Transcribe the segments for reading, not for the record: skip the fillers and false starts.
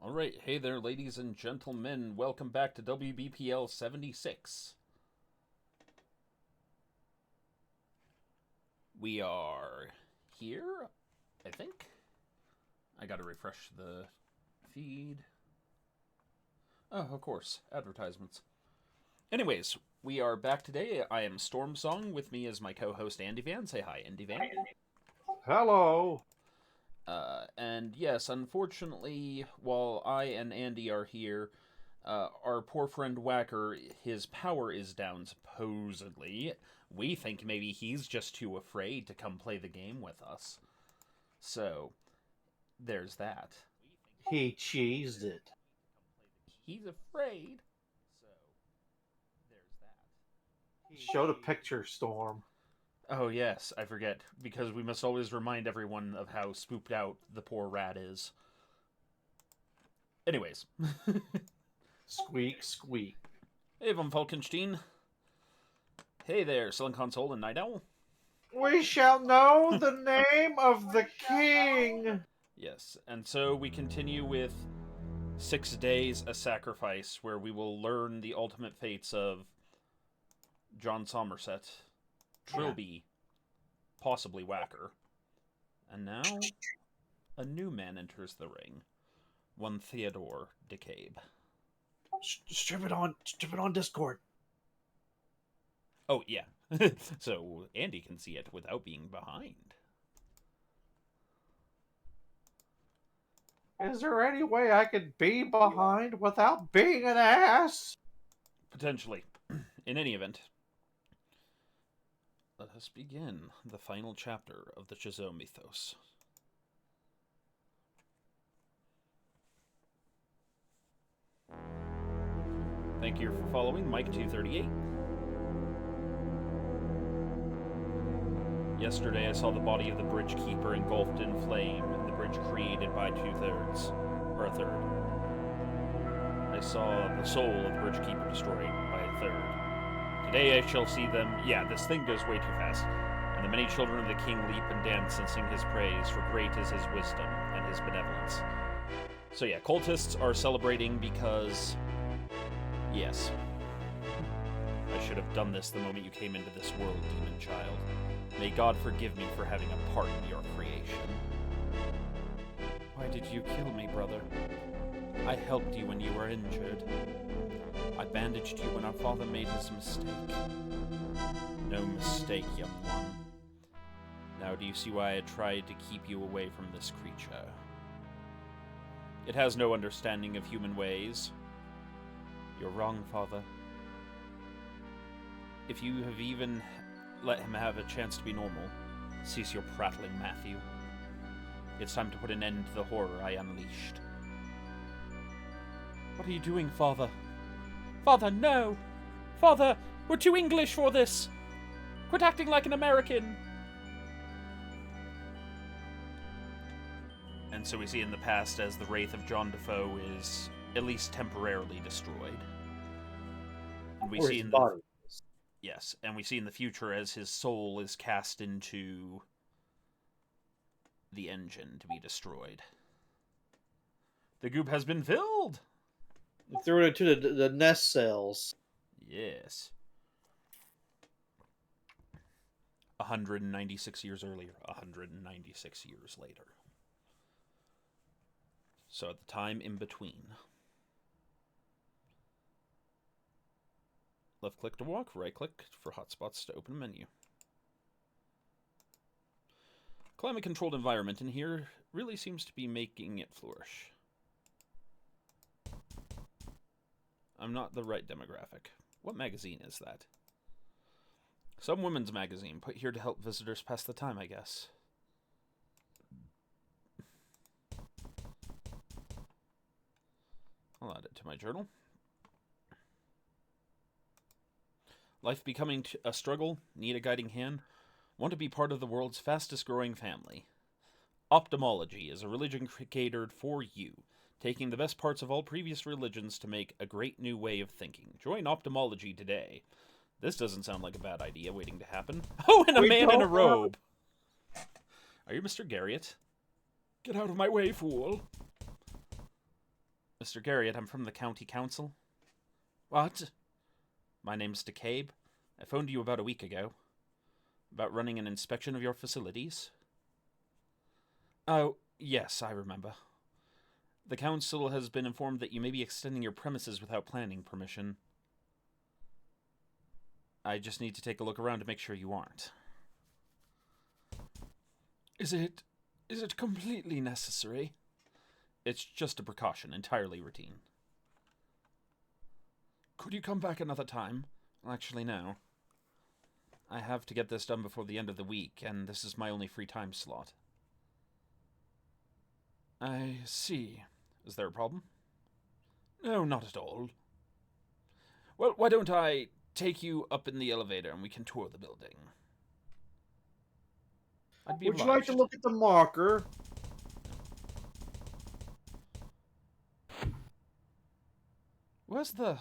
Alright, hey there, ladies and gentlemen. Welcome back to WBPL 76. We are here, I think. I gotta refresh the feed. Oh, of course, advertisements. Anyways, we are back today. I am Stormsong. With me is my co-host Andy Van. Say hi, Andy Van. Hello. And yes, unfortunately, while I and Andy are here, our poor friend Whacker, his power is down, supposedly. We think maybe he's just too afraid to come play the game with us. So, there's that. He cheesed it. He's afraid. So, there's that. He showed a picture, Storm. Oh, yes, I forget, because we must always remind everyone of how spooked out the poor rat is. Anyways. Squeak, squeak. Hey, Von Falkenstein. Hey there, Sullen Console and Night Owl. We shall know the name of the king. Yes, and so we continue with 6 Days a Sacrifice, where we will learn the ultimate fates of John Somerset, Trilby, possibly Whacker. And now, a new man enters the ring. One Theodore DeCabe. Strip it on Discord. Oh, yeah. So Andy can see it without being behind. Is there any way I could be behind without being an ass? Potentially. In any event, let us begin the final chapter of the Chazot mythos. Thank you for following Mike238. Yesterday I saw the body of the bridge keeper engulfed in flame and the bridge created by two-thirds, or a third. I saw the soul of the bridge keeper destroyed by a third. Today I shall see them. Yeah, this thing goes way too fast. And the many children of the king leap and dance and sing his praise, for great is his wisdom and his benevolence. So yeah, cultists are celebrating because... yes. I should have done this the moment you came into this world, demon child. May God forgive me for having a part in your creation. Why did you kill me, brother? I helped you when you were injured. I bandaged you when our father made his mistake. No mistake, young one. Now do you see why I tried to keep you away from this creature? It has no understanding of human ways. You're wrong, father. If you have even let him have a chance to be normal, cease your prattling, Matthew. It's time to put an end to the horror I unleashed. What are you doing, father? Father, no! Father, we're too English for this! Quit acting like an American! And so we see in the past as the wraith of John Defoe is at least temporarily destroyed. And we see in the body. yes, and we see in the future as his soul is cast into the engine to be destroyed. The goop has been filled! Threw it into the nest cells. Yes. 196 years earlier, 196 years later. So at the time in between. Left click to walk, right click for hotspots to open a menu. Climate controlled environment in here really seems to be making it flourish. I'm not the right demographic. What magazine is that? Some women's magazine, put here to help visitors pass the time, I guess. I'll add it to my journal. Life becoming a struggle, need a guiding hand, want to be part of the world's fastest growing family. Ophthalmology is a religion catered for you, taking the best parts of all previous religions to make a great new way of thinking. Join ophthalmology today. This doesn't sound like a bad idea waiting to happen. Oh, and a man in a robe! Are you Mr. Garriott? Get out of my way, fool! Mr. Garriott, I'm from the county council. What? My name's DeCabe. I phoned you about a week ago. About running an inspection of your facilities. Oh, yes, I remember. The council has been informed that you may be extending your premises without planning permission. I just need to take a look around to make sure you aren't. Is it completely necessary? It's just a precaution, entirely routine. Could you come back another time? Actually, no. I have to get this done before the end of the week, and this is my only free time slot. I see. Is there a problem? No, not at all. Well, why don't I take you up in the elevator and we can tour the building? I'd be Would you like to obliged. look at the marker? Where's the...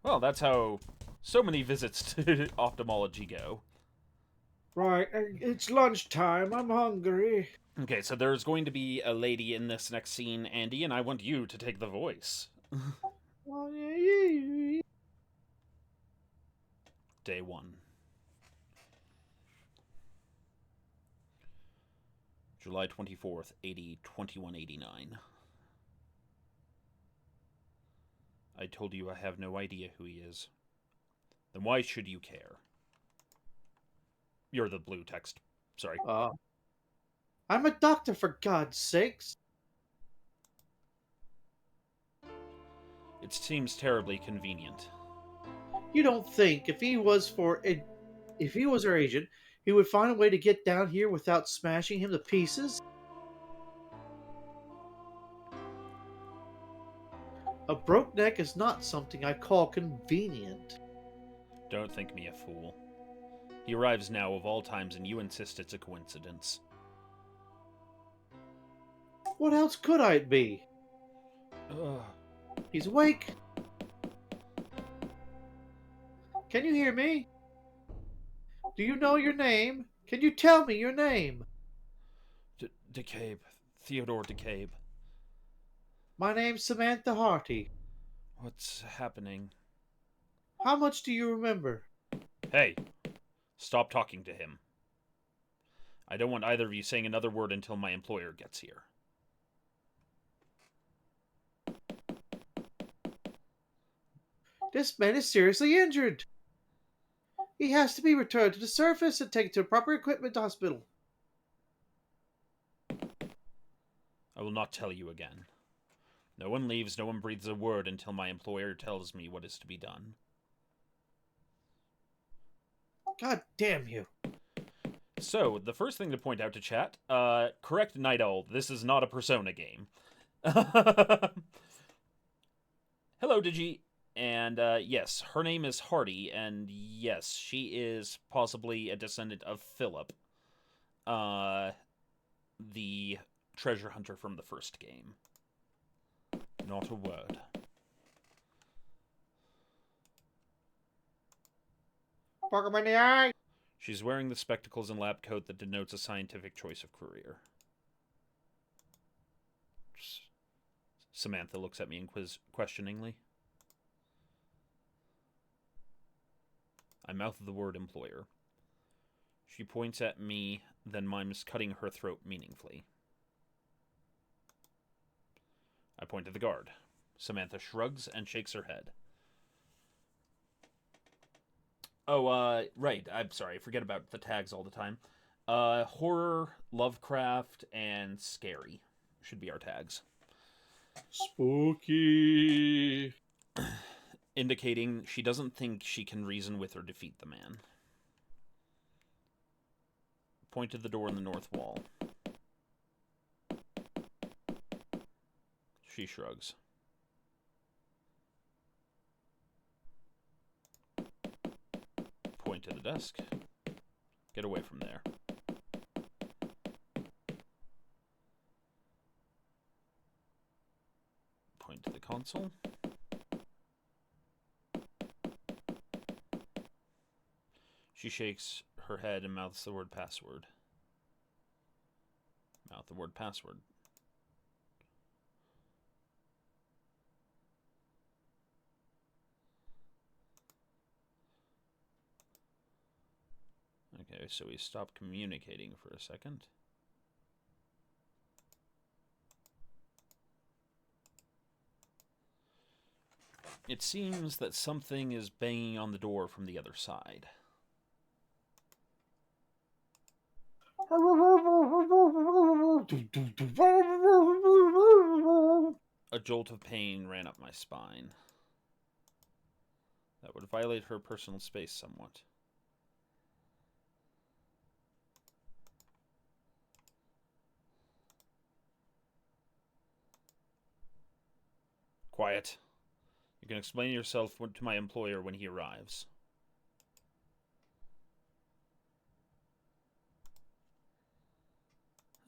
Well, that's how so many visits to ophthalmology go. Right, it's lunchtime. I'm hungry. Okay, so there's going to be a lady in this next scene, Andy, and I want you to take the voice. Day 1. July 24th, 2189. I told you I have no idea who he is. Then why should you care? You're the blue text. Sorry. I'm a doctor, for God's sakes. It seems terribly convenient. You don't think if he was our agent, he would find a way to get down here without smashing him to pieces? A broke neck is not something I call convenient. Don't think me a fool. He arrives now of all times and you insist it's a coincidence. What else could it be? Ugh. He's awake. Can you hear me? Do you know your name? Can you tell me your name? DeCabe. Theodore DeCabe. My name's Samantha Harty. What's happening? How much do you remember? Hey! Stop talking to him. I don't want either of you saying another word until my employer gets here. This man is seriously injured. He has to be returned to the surface and taken to a proper equipment hospital. I will not tell you again. No one leaves, no one breathes a word until my employer tells me what is to be done. God damn you. So, the first thing to point out to chat, correct Night Owl, this is not a Persona game. Hello, Digi. And, yes, her name is Hardy, and yes, she is possibly a descendant of Philip, the treasure hunter from the first game. Not a word. Poke him in the eye. She's wearing the spectacles and lab coat that denotes a scientific choice of career. Samantha looks at me questioningly. I mouth the word employer. She points at me, then mimes cutting her throat meaningfully. I point to the guard. Samantha shrugs and shakes her head. Oh, right. I'm sorry. I forget about the tags all the time. Horror, Lovecraft, and scary should be our tags. Spooky. Indicating she doesn't think she can reason with or defeat the man. Point to the door in the north wall. She shrugs. Point to the desk. Get away from there. Point to the console. She shakes her head and mouths the word password. Mouth the word password. Okay, so we stopped communicating for a second. It seems that something is banging on the door from the other side. A jolt of pain ran up my spine. That would violate her personal space somewhat. Quiet. You can explain yourself to my employer when he arrives.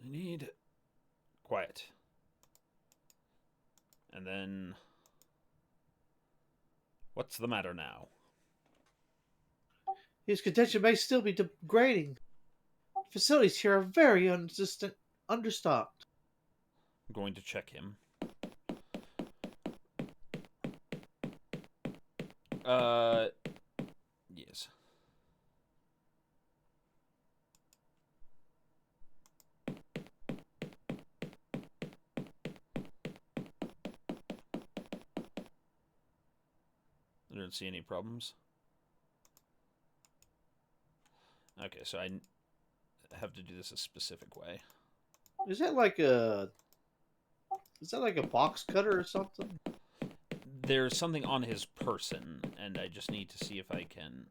I need... Quiet. And then... What's the matter now? His contention may still be degrading. Facilities here are very understocked. I'm going to check him. Yes. I don't see any problems. Okay, so I have to do this a specific way. Is that like a box cutter or something? There's something on his person, and I just need to see if I can...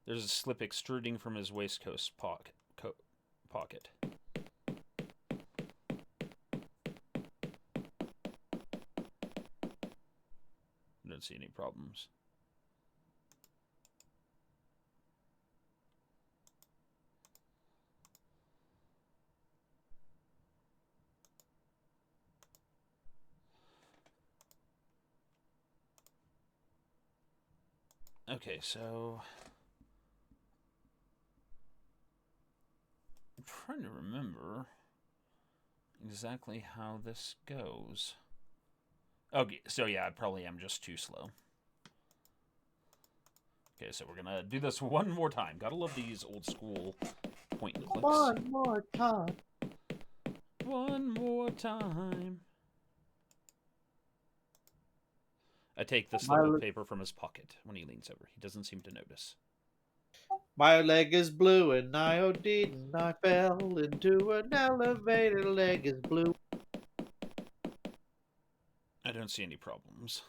There's a slip extruding from his waistcoat pocket. I don't see any problems. Okay, so... I'm trying to remember exactly how this goes. Okay, so yeah, I probably am just too slow. Okay, so we're gonna do this one more time. Gotta love these old school point and clicks. One more time. One more time. I take the slip of paper from his pocket when he leans over. He doesn't seem to notice. My leg is blue and iodine. I fell into an elevator. Leg is blue. I don't see any problems.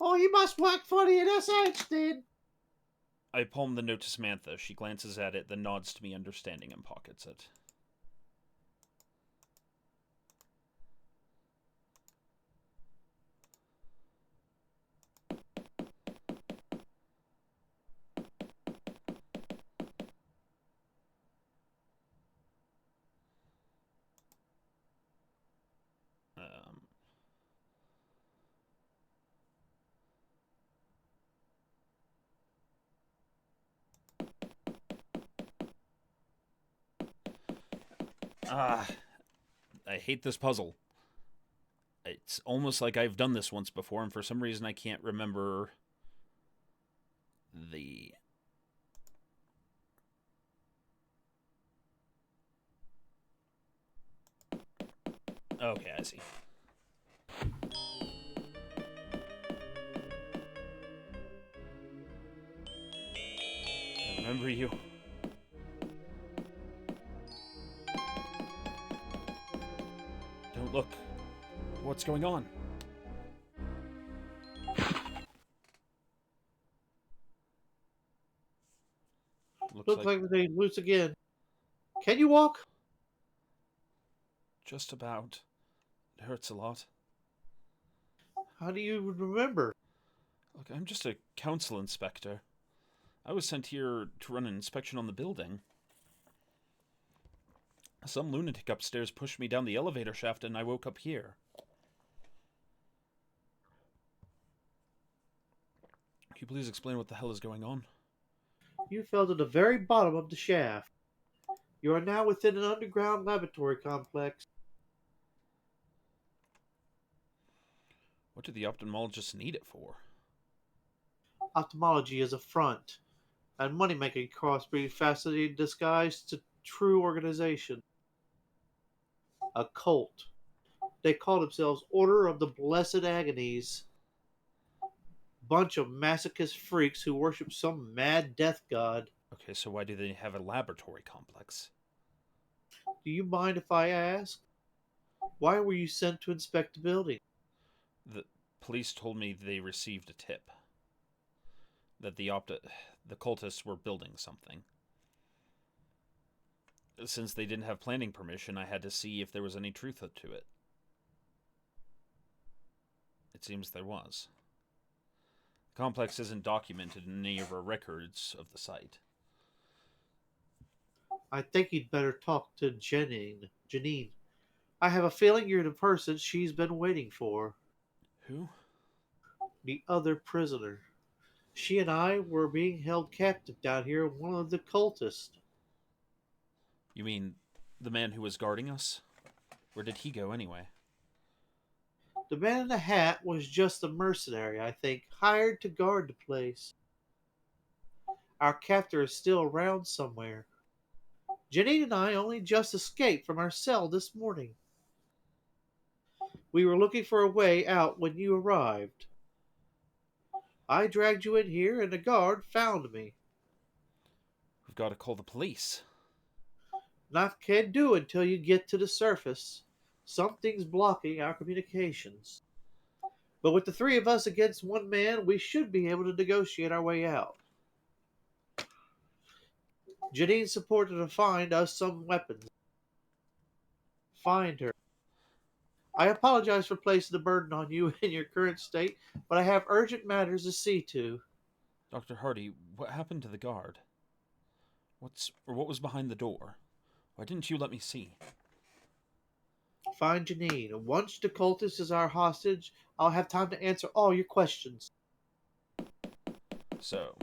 Oh, you must work for the NSH, then. I palm the note to Samantha. She glances at it, then nods to me understanding and pockets it. I hate this puzzle. It's almost like I've done this once before, and for some reason I can't remember the... Okay, I see. I remember you. Don't look. What's going on? Looks like they loose again. Can you walk? Just about. It hurts a lot. How do you remember? Look, I'm just a council inspector. I was sent here to run an inspection on the building. Some lunatic upstairs pushed me down the elevator shaft and I woke up here. Can you please explain what the hell is going on? You fell to the very bottom of the shaft. You are now within an underground laboratory complex. What do the ophthalmologists need it for? Ophthalmology is a front and money-making crossbreed facility disguised to true organization. A cult. They call themselves Order of the Blessed Agonies. Bunch of masochist freaks who worship some mad death god. Okay, so why do they have a laboratory complex? Do you mind if I ask? Why were you sent to inspect the building? The police told me they received a tip that the cultists were building something. Since they didn't have planning permission, I had to see if there was any truth to it. It seems there was. The complex isn't documented in any of our records of the site. I think you'd better talk to Janine. Janine. I have a feeling you're the person she's been waiting for. Who? The other prisoner. She and I were being held captive down here with one of the cultists. You mean the man who was guarding us? Where did he go anyway? The man in the hat was just a mercenary, I think, hired to guard the place. Our captor is still around somewhere. Janine and I only just escaped from our cell this morning. We were looking for a way out when you arrived. I dragged you in here and the guard found me. We've got to call the police. Not can do until you get to the surface. Something's blocking our communications. But with the three of us against one man, we should be able to negotiate our way out. Janine supported to find us some weapons. Find her. I apologize for placing the burden on you in your current state, but I have urgent matters to see to. Dr. Hardy, what happened to the guard? What was behind the door? Why didn't you let me see? Find Janine. Once the cultist is our hostage, I'll have time to answer all your questions. So,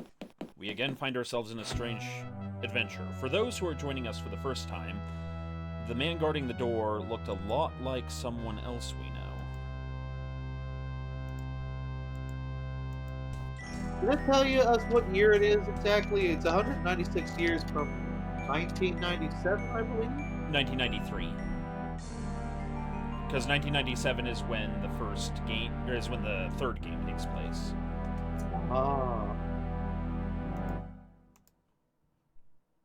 we again find ourselves in a strange adventure. For those who are joining us for the first time, the man guarding the door looked a lot like someone else we know. Did I tell you us what year it is exactly? It's 196 years from 1997, I believe. 1993. Because 1997 is when the third game takes place. Ah.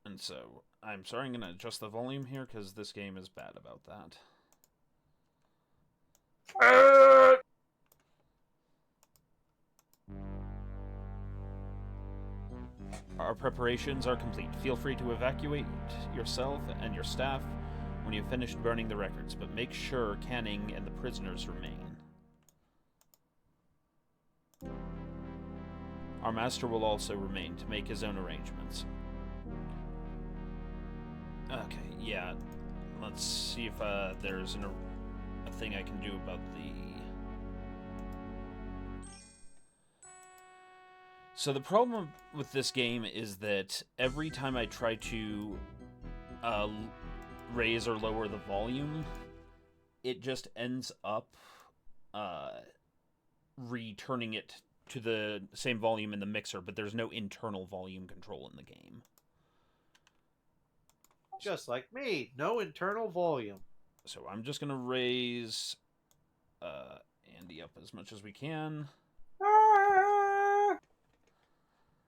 And so, I'm sorry, I'm going to adjust the volume here because this game is bad about that. Our preparations are complete. Feel free to evacuate yourself and your staff when you've finished burning the records, but make sure Canning and the prisoners remain. Our master will also remain to make his own arrangements. Okay, yeah. Let's see if there's a thing I can do about the... So the problem with this game is that every time I try to raise or lower the volume, it just ends up returning it to the same volume in the mixer, but there's no internal volume control in the game. Just like me, no internal volume. So I'm just going to raise Andy up as much as we can.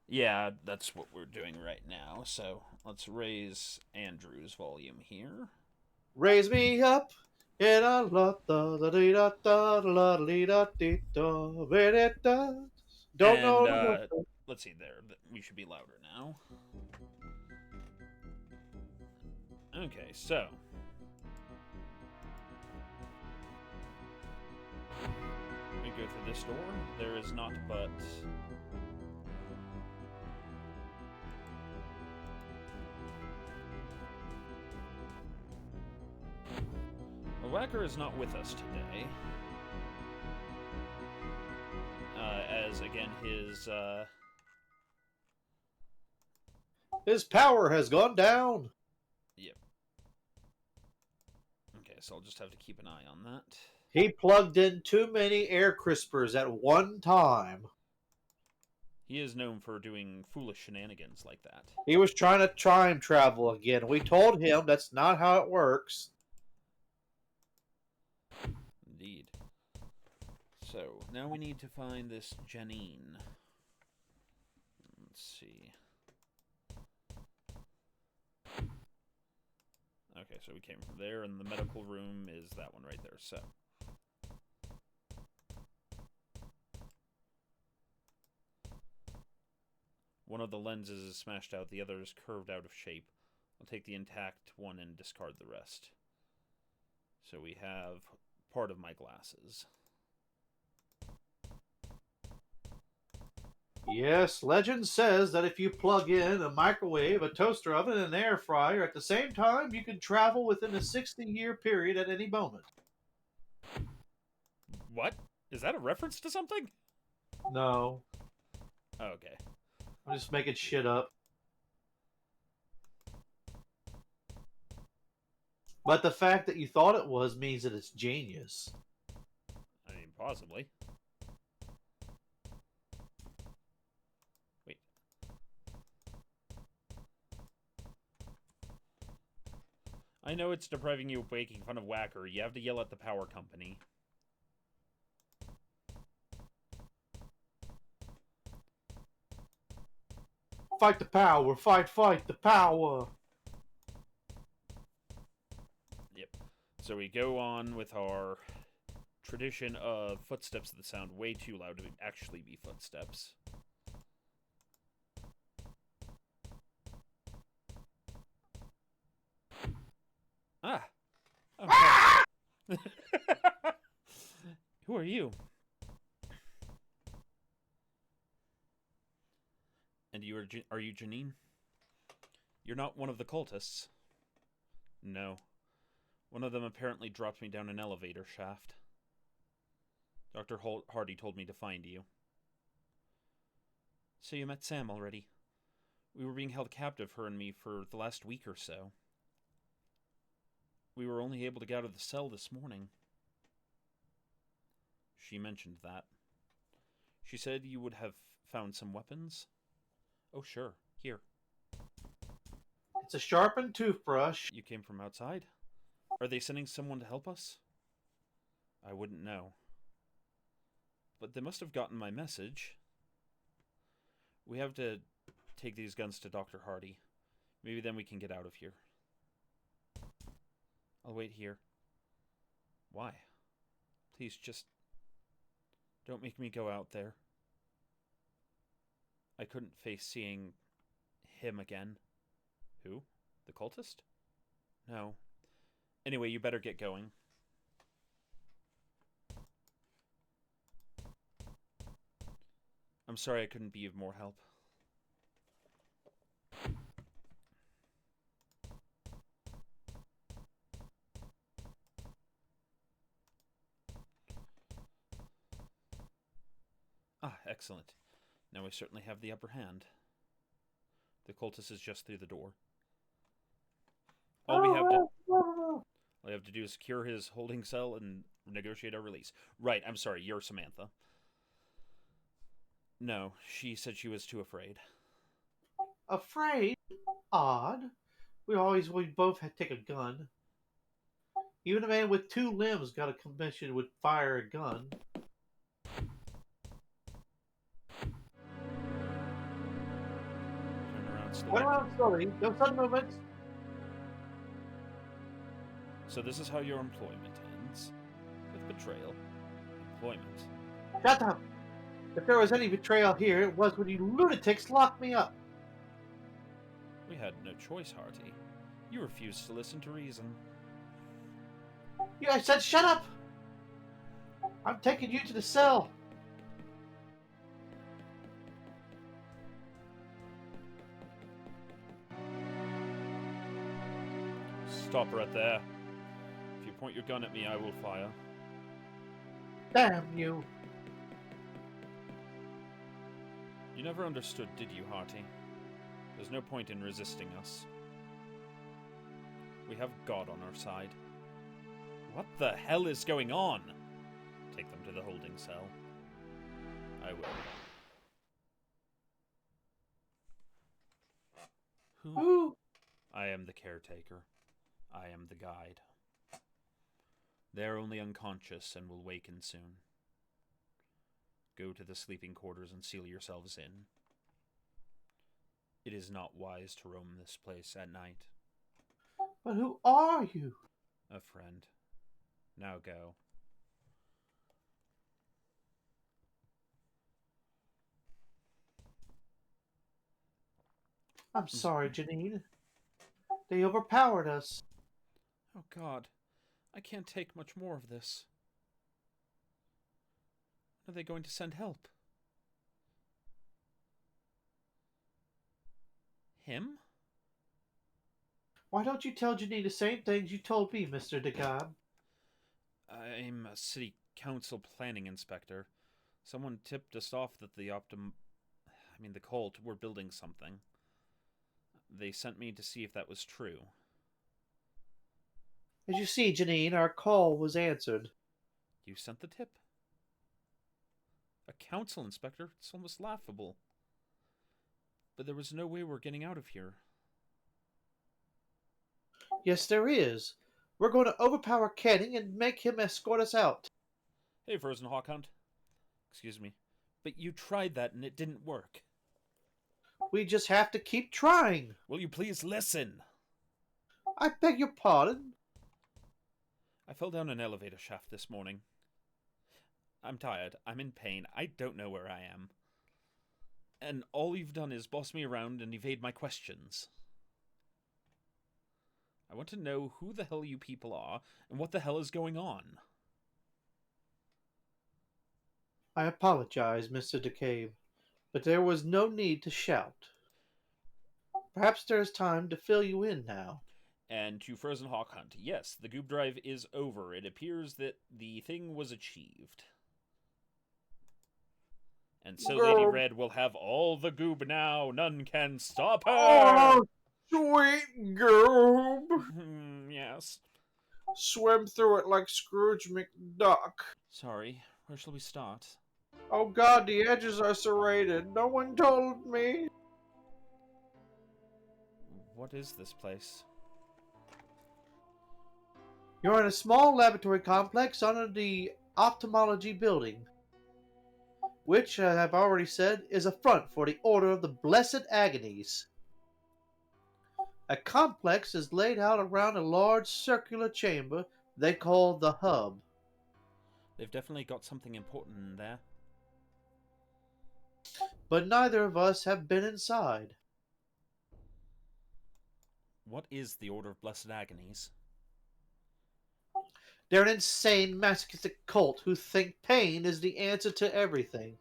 Yeah, that's what we're doing right now. So let's raise Andrew's volume here. Raise me up. Don't know. Let's see there. We should be louder now. Okay, so we go through this door. There is not but the Whacker is not with us today. As again his His power has gone down. Yep. Okay, so I'll just have to keep an eye on that. He plugged in too many air crispers at one time. He is known for doing foolish shenanigans like that. He was trying to time travel again. We told him that's not how it works. Indeed. So, now we need to find this Janine. Let's see. Okay, so we came from there, and the medical room is that one right there, so. One of the lenses is smashed out, the other is curved out of shape. I'll take the intact one and discard the rest. So we have part of my glasses. Yes, legend says that if you plug in a microwave, a toaster oven, and an air fryer at the same time, you can travel within a 60-year period at any moment. What? Is that a reference to something? No, Oh, okay. I'm just making shit up. But the fact that you thought it was means that it's genius. I mean, possibly. Wait. I know it's depriving you of making fun of Whacker. You have to yell at the power company. Fight the power! Fight the power! Yep. So we go on with our tradition of footsteps that sound way too loud to actually be footsteps. Ah! Okay. Who are you? And are you Janine? You're not one of the cultists. No. One of them apparently dropped me down an elevator shaft. Dr. Hardy told me to find you. So you met Sam already. We were being held captive, her and me, for the last week or so. We were only able to get out of the cell this morning. She mentioned that. She said you would have found some weapons. Oh, sure. Here. It's a sharpened toothbrush. You came from outside? Are they sending someone to help us? I wouldn't know. But they must have gotten my message. We have to take these guns to Dr. Hardy. Maybe then we can get out of here. I'll wait here. Why? Please, just don't make me go out there. I couldn't face seeing him again. Who? The cultist? No. Anyway, you better get going. I'm sorry I couldn't be of more help. Ah, excellent. Now we certainly have the upper hand. The cultist is just through the door. All we have to do is secure his holding cell and negotiate our release. Right, I'm sorry, you're Samantha. No, she said she was too afraid. Afraid? Odd. We both had to take a gun. Even a man with two limbs got a commission would fire a gun. Turn around slowly. What around slowly? No sudden movements. So this is how your employment ends. With betrayal. Employment. Shut up! If there was any betrayal here, it was when you lunatics locked me up. We had no choice, Harty. You refused to listen to reason. I said shut up! I'm taking you to the cell. Stop right there. If you point your gun at me, I will fire. Damn you. You never understood, did you, Harty? There's no point in resisting us. We have God on our side. What the hell is going on? Take them to the holding cell. I will. Who? I am the caretaker. I am the guide. They're only unconscious and will waken soon. Go to the sleeping quarters and seal yourselves in. It is not wise to roam this place at night. But who are you? A friend. Now go. I'm sorry, Janine. They overpowered us. Oh God, I can't take much more of this. When are they going to send help? Him? Why don't you tell Janine the same things you told me, Mr. DeGab? I'm a city council planning inspector. Someone tipped us off that the cult were building something. They sent me to see if that was true. As you see, Janine, our call was answered. You sent the tip? A council inspector? It's almost laughable. But there was no way we're getting out of here. Yes, there is. We're going to overpower Canning and make him escort us out. Hey, Frozen Hawk Hunt. Excuse me. But you tried that and it didn't work. We just have to keep trying. Will you please listen? I beg your pardon? I fell down an elevator shaft this morning. I'm tired. I'm in pain. I don't know where I am. And all you've done is boss me around and evade my questions. I want to know who the hell you people are and what the hell is going on. I apologize, Mr. DeCave, but there was no need to shout. Perhaps there's time to fill you in now. And to Frozen Hawk Hunt, yes, the goob drive is over. It appears that the thing was achieved. And so Lady Red will have all the goob now. None can stop her. Oh, sweet goob. Yes. Swim through it like Scrooge McDuck. Sorry, where shall we start? Oh God, the edges are serrated. No one told me. What is this place? You're in a small laboratory complex under the ophthalmology building, which, as I've already said, is a front for the Order of the Blessed Agonies. A complex is laid out around a large circular chamber they call the Hub. They've definitely got something important in there. But neither of us have been inside. What is the Order of Blessed Agonies? They're an insane, masochistic cult who think pain is the answer to everything.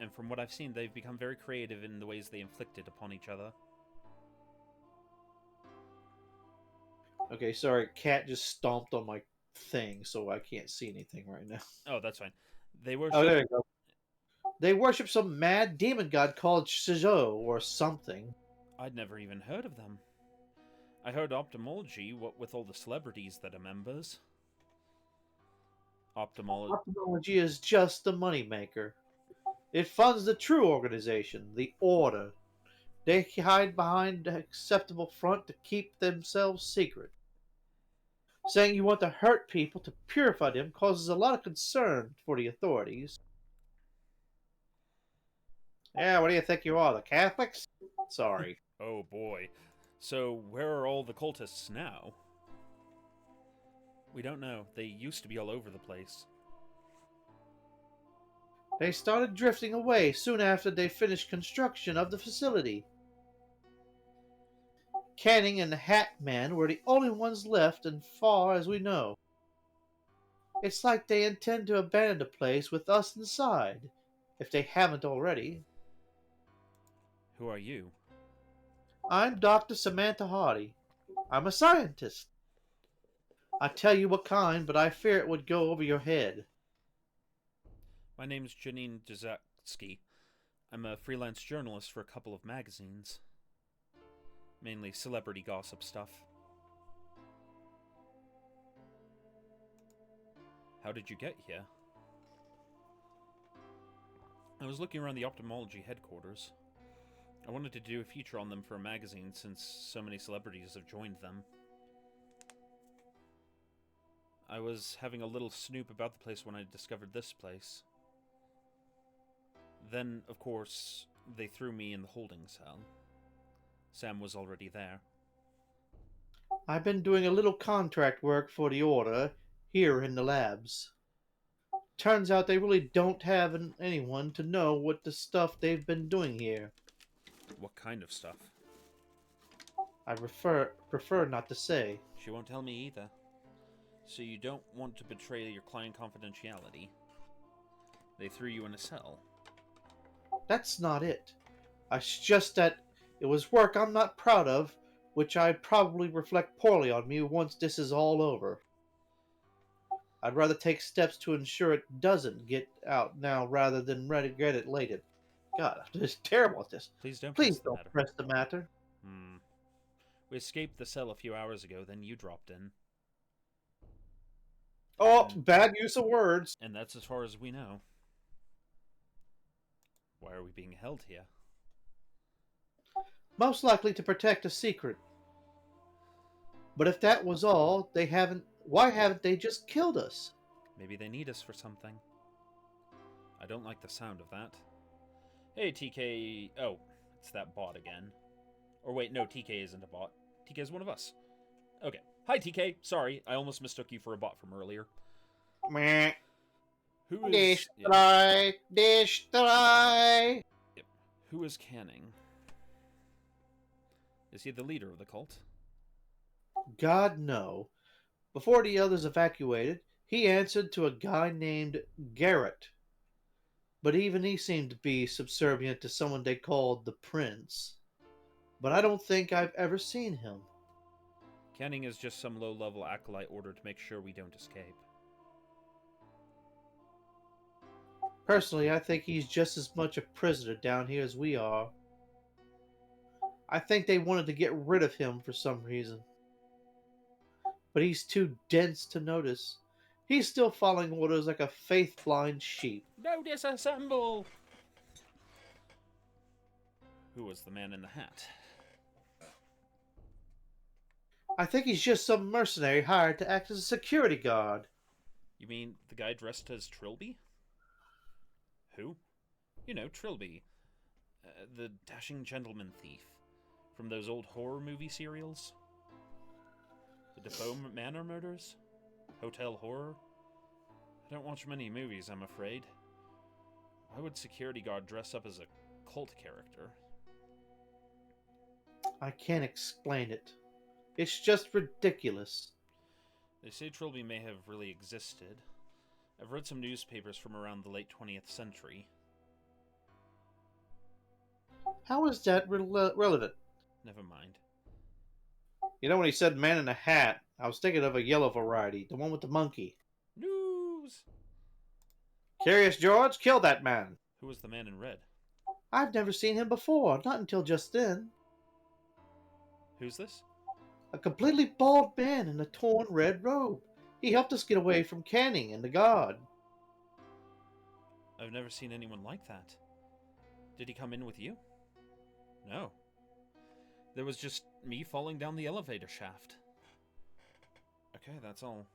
And from what I've seen, they've become very creative in the ways they inflict it upon each other. Okay, sorry, cat just stomped on my thing, so I can't see anything right now. Oh, that's fine. They worship... Oh, there you go. They worship some mad demon god called Shijo or something. I'd never even heard of them. I heard ophthalmology, what with all the celebrities that are members. Ophthalmology is just the moneymaker. It funds the true organization, the Order. They hide behind an acceptable front to keep themselves secret. Saying you want to hurt people to purify them causes a lot of concern for the authorities. Yeah, what do you think you are, the Catholics? Sorry. Oh boy. So, where are all the cultists now? We don't know. They used to be all over the place. They started drifting away soon after they finished construction of the facility. Canning and the Hat Man were the only ones left, and far as we know. It's like they intend to abandon the place with us inside, if they haven't already. Who are you? I'm Dr. Samantha Hardy. I'm a scientist. I tell you what kind, but I fear it would go over your head. My name's Janine Jazatsky. I'm a freelance journalist for a couple of magazines. Mainly celebrity gossip stuff. How did you get here? I was looking around the ophthalmology headquarters. I wanted to do a feature on them for a magazine since so many celebrities have joined them. I was having a little snoop about the place when I discovered this place. Then, of course, they threw me in the holding cell. Sam was already there. I've been doing a little contract work for the Order here in the labs. Turns out they really don't have anyone to know what the stuff they've been doing here. What kind of stuff? I prefer not to say. She won't tell me either. So you don't want to betray your client confidentiality. They threw you in a cell. That's not it. It's just that it was work I'm not proud of, which I'd probably reflect poorly on me once this is all over. I'd rather take steps to ensure it doesn't get out now rather than regret it later. God, I'm just terrible at this. Please don't Please press the don't matter. press the matter. We escaped the cell a few hours ago, then you dropped in. Oh, bad use of words. And that's as far as we know. Why are we being held here? Most likely to protect a secret. But if that was all, why haven't they just killed us? Maybe they need us for something. I don't like the sound of that. Hey, TK... Oh, it's that bot again. Or wait, no, TK isn't a bot. TK is one of us. Okay. Hi, TK. Sorry, I almost mistook you for a bot from earlier. Meh. Who is... Destroy! Yep. Who is Canning? Is he the leader of the cult? God, no. Before the others evacuated, he answered to a guy named Garrett. But even he seemed to be subservient to someone they called the Prince. But I don't think I've ever seen him. Canning is just some low-level acolyte ordered to make sure we don't escape. Personally, I think he's just as much a prisoner down here as we are. I think they wanted to get rid of him for some reason. But he's too dense to notice. He's still following orders like a faith-blind sheep. No, disassemble! Who was the man in the hat? I think he's just some mercenary hired to act as a security guard. You mean the guy dressed as Trilby? Who? You know, Trilby. The dashing gentleman thief. From those old horror movie serials? The Defoe Manor murders? Hotel Horror? I don't watch many movies, I'm afraid. Why would security guard dress up as a cult character? I can't explain it. It's just ridiculous. They say Trilby may have really existed. I've read some newspapers from around the late 20th century. How is that relevant? Never mind. You know, when he said man in a hat, I was thinking of a yellow variety, the one with the monkey. News! Curious George, kill that man. Who was the man in red? I've never seen him before, not until just then. Who's this? A completely bald man in a torn red robe. He helped us get away from Canning and the guard. I've never seen anyone like that. Did he come in with you? No. There was just me falling down the elevator shaft. Okay, that's all.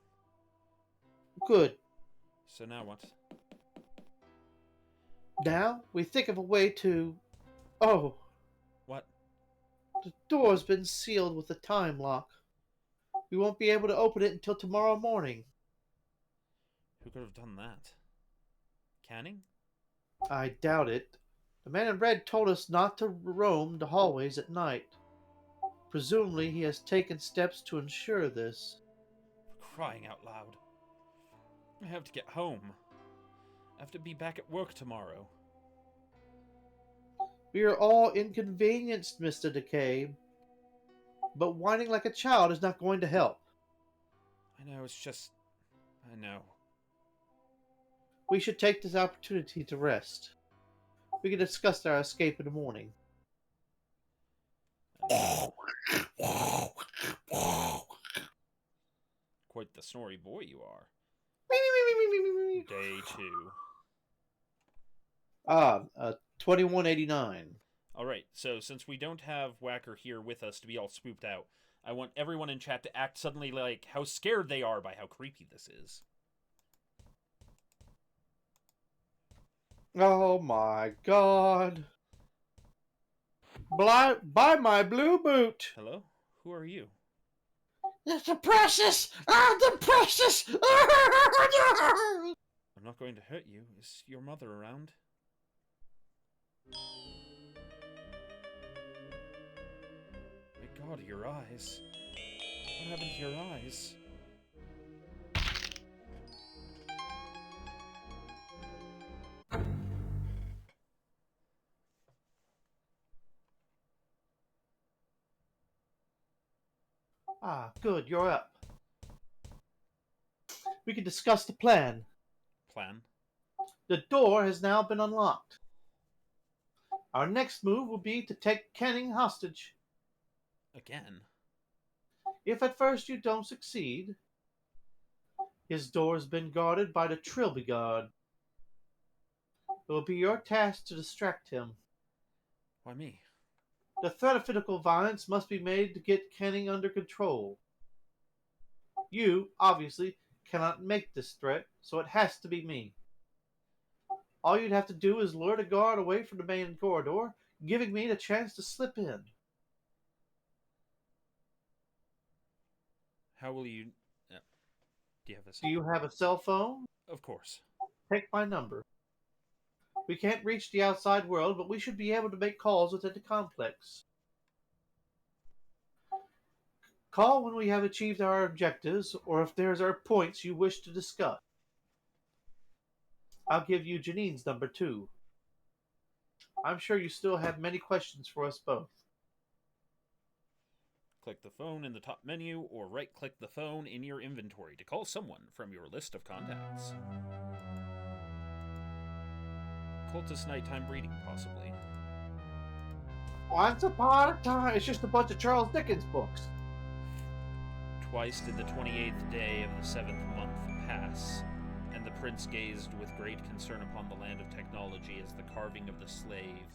Good. So now what? Now we think of a way to... Oh, What? the door's been sealed with a time lock. We won't be able to open it until tomorrow morning. Who could have done that? Canning? I doubt it. The man in red told us not to roam the hallways at night. Presumably he has taken steps to ensure this. For crying out loud. I have to get home. I have to be back at work tomorrow. We are all inconvenienced, Mr. DeCabe. But whining like a child is not going to help. I know, it's just... I know. We should take this opportunity to rest. We can discuss our escape in the morning. Quite the snory boy you are. Me, me, me, me, me, me, me. Day 2. 2189. Alright, so since we don't have Whacker here with us to be all spooked out, I want everyone in chat to act suddenly like how scared they are by how creepy this is. Oh my god. Buy my blue boot. Hello? Who are you? It's the precious! The precious! I'm not going to hurt you. Is your mother around? My god, your eyes. What happened to your eyes? Good, you're up. We can discuss the plan. Plan? The door has now been unlocked. Our next move will be to take Kenning hostage. Again? If at first you don't succeed, his door has been guarded by the Trilby Guard. It will be your task to distract him. Why me? The threat of physical violence must be made to get Kenning under control. You, obviously, cannot make this threat, so it has to be me. All you'd have to do is lure the guard away from the main corridor, giving me the chance to slip in. How will you... do you have Do you have a cell phone? Of course. Take my number. We can't reach the outside world, but we should be able to make calls within the complex. Call when we have achieved our objectives, or if there are points you wish to discuss. I'll give you Janine's number too. I'm sure you still have many questions for us both. Click the phone in the top menu, or right-click the phone in your inventory to call someone from your list of contacts. Cultist nighttime breeding, possibly. Once upon a time, it's just a bunch of Charles Dickens books. Twice did the 28th day of the 7th month pass, and the prince gazed with great concern upon the land of technology as the carving of the slave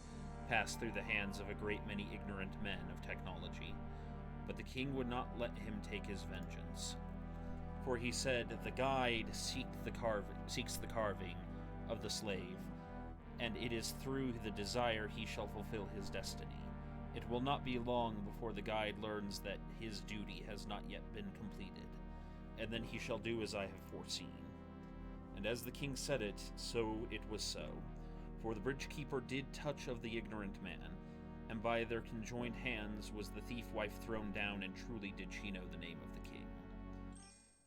passed through the hands of a great many ignorant men of technology. But the king would not let him take his vengeance. For he said, the guide seeks the carving of the slave, and it is through the desire he shall fulfill his destiny. It will not be long before the guide learns that his duty has not yet been completed, and then he shall do as I have foreseen. And as the king said it, so it was so. For the bridge keeper did touch of the ignorant man, and by their conjoined hands was the thief wife thrown down, and truly did she know the name of the king.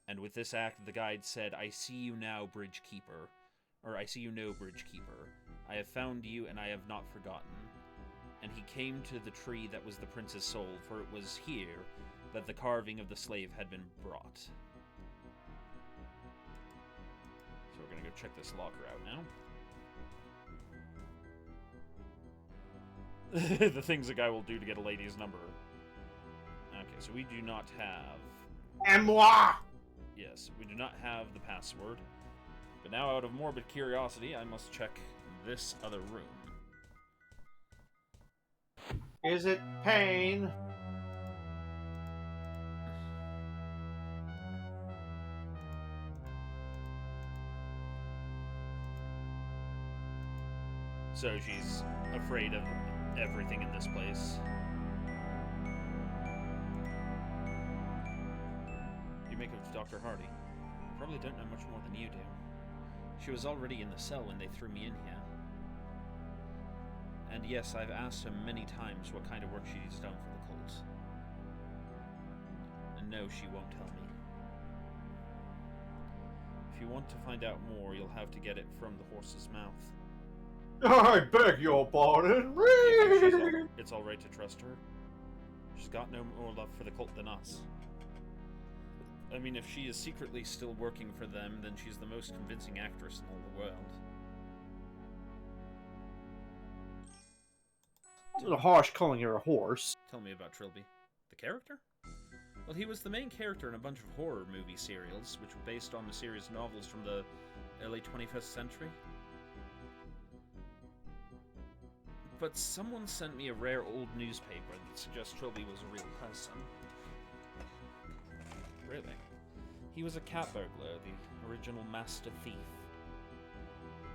And with this act the guide said, I see you now, bridge keeper. Or, I see you know, bridge keeper. I have found you, and I have not forgotten. And he came to the tree that was the prince's soul, for it was here that the carving of the slave had been brought. So we're gonna go check this locker out now. The things a guy will do to get a lady's number. Okay, so we do not have... Et moi! Yes, we do not have the password. But now, out of morbid curiosity, I must check this other room. Is it pain? So she's afraid of everything in this place. You make of Dr. Hardy. Probably don't know much more than you do. She was already in the cell when they threw me in here. And yes, I've asked her many times what kind of work she's done for the cult. And no, she won't tell me. If you want to find out more, you'll have to get it from the horse's mouth. I beg your pardon. It's all right to trust her. She's got no more love for the cult than us. I mean, if she is secretly still working for them, then she's the most convincing actress in all the world. A little harsh calling her a horse. Tell me about Trilby. The character? Well, he was the main character in a bunch of horror movie serials, which were based on a series of novels from the early 21st century. But someone sent me a rare old newspaper that suggests Trilby was a real person. Really? He was a cat burglar, the original master thief.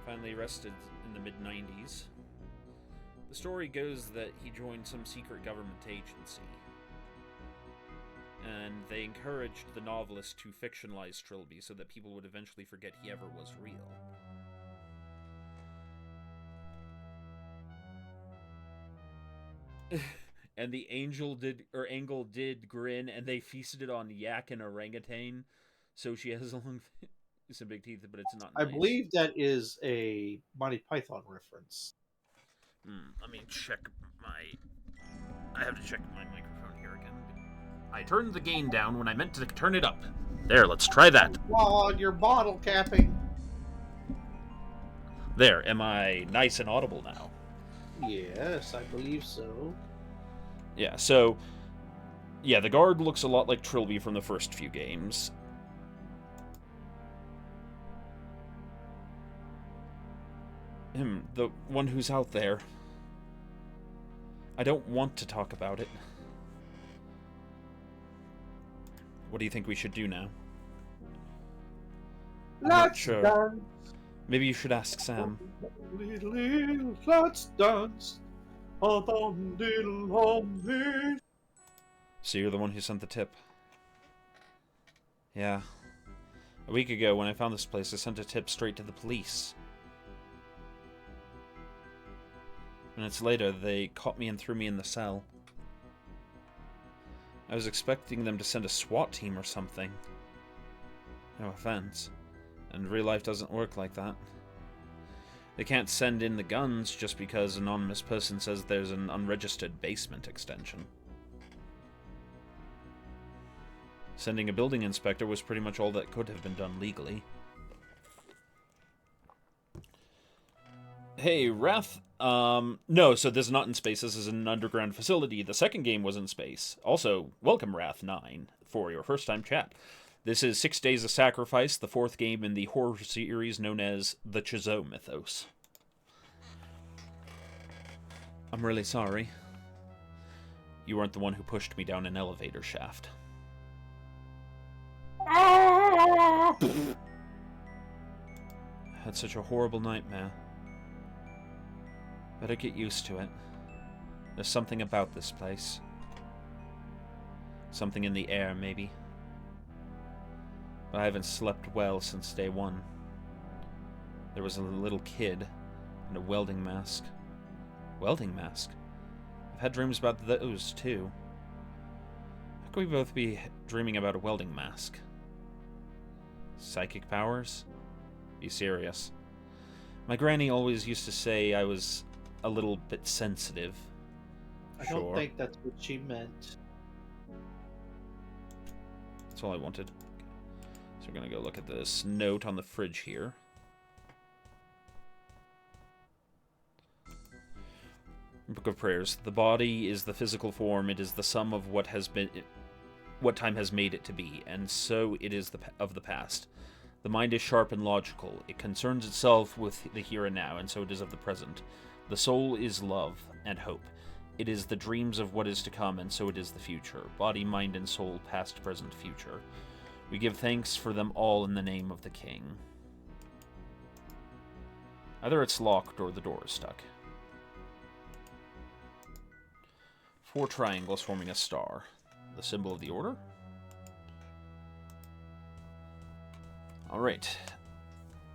Finally arrested in the mid-90s. The story goes that he joined some secret government agency, and they encouraged the novelist to fictionalize Trilby so that people would eventually forget he ever was real. And the Angle did grin, and they feasted on yak and orangutan, so she has some big teeth, but it's not nice. I believe that is a Monty Python reference. Let me check I have to check my microphone here again. I turned the gain down when I meant to turn it up. There, let's try that. Oh, you're bottle capping. There, am I nice and audible now? Yes, I believe so. Yeah, so... Yeah, the guard looks a lot like Trilby from the first few games. Him, the one who's out there. I don't want to talk about it. What do you think we should do now? Let's sure. dance. Maybe you should ask Sam. Let's dance. So you're the one who sent the tip. Yeah. A week ago, when I found this place, I sent a tip straight to the police. Minutes later, they caught me and threw me in the cell. I was expecting them to send a SWAT team or something. No offense. And real life doesn't work like that. They can't send in the guns just because an anonymous person says there's an unregistered basement extension. Sending a building inspector was pretty much all that could have been done legally. Hey, Wrath. No, so this is not in space. This is an underground facility. The second game was in space. Also, welcome, Wrath9, for your first-time chat. This is 6 Days of Sacrifice, the fourth game in the horror series known as the Chazot Mythos. I'm really sorry. You weren't the one who pushed me down an elevator shaft. I had such a horrible nightmare. Better get used to it. There's something about this place. Something in the air, maybe. But I haven't slept well since day one. There was a little kid and a welding mask. Welding mask? I've had dreams about those, too. How could we both be dreaming about a welding mask? Psychic powers? Be serious. My granny always used to say I was a little bit sensitive. I don't think that's what she meant. That's all I wanted. So we're gonna go look at this note on the fridge here. Book of Prayers. The body is the physical form. It is the sum of what has been, what time has made it to be, and so it is of the past. The mind is sharp and logical. It concerns itself with the here and now, and so it is of the present. The soul is love and hope. It is the dreams of what is to come, and so it is the future. Body, mind, and soul, past, present, future. We give thanks for them all in the name of the King. Either it's locked or the door is stuck. 4 triangles forming a star. The symbol of the order? Alright.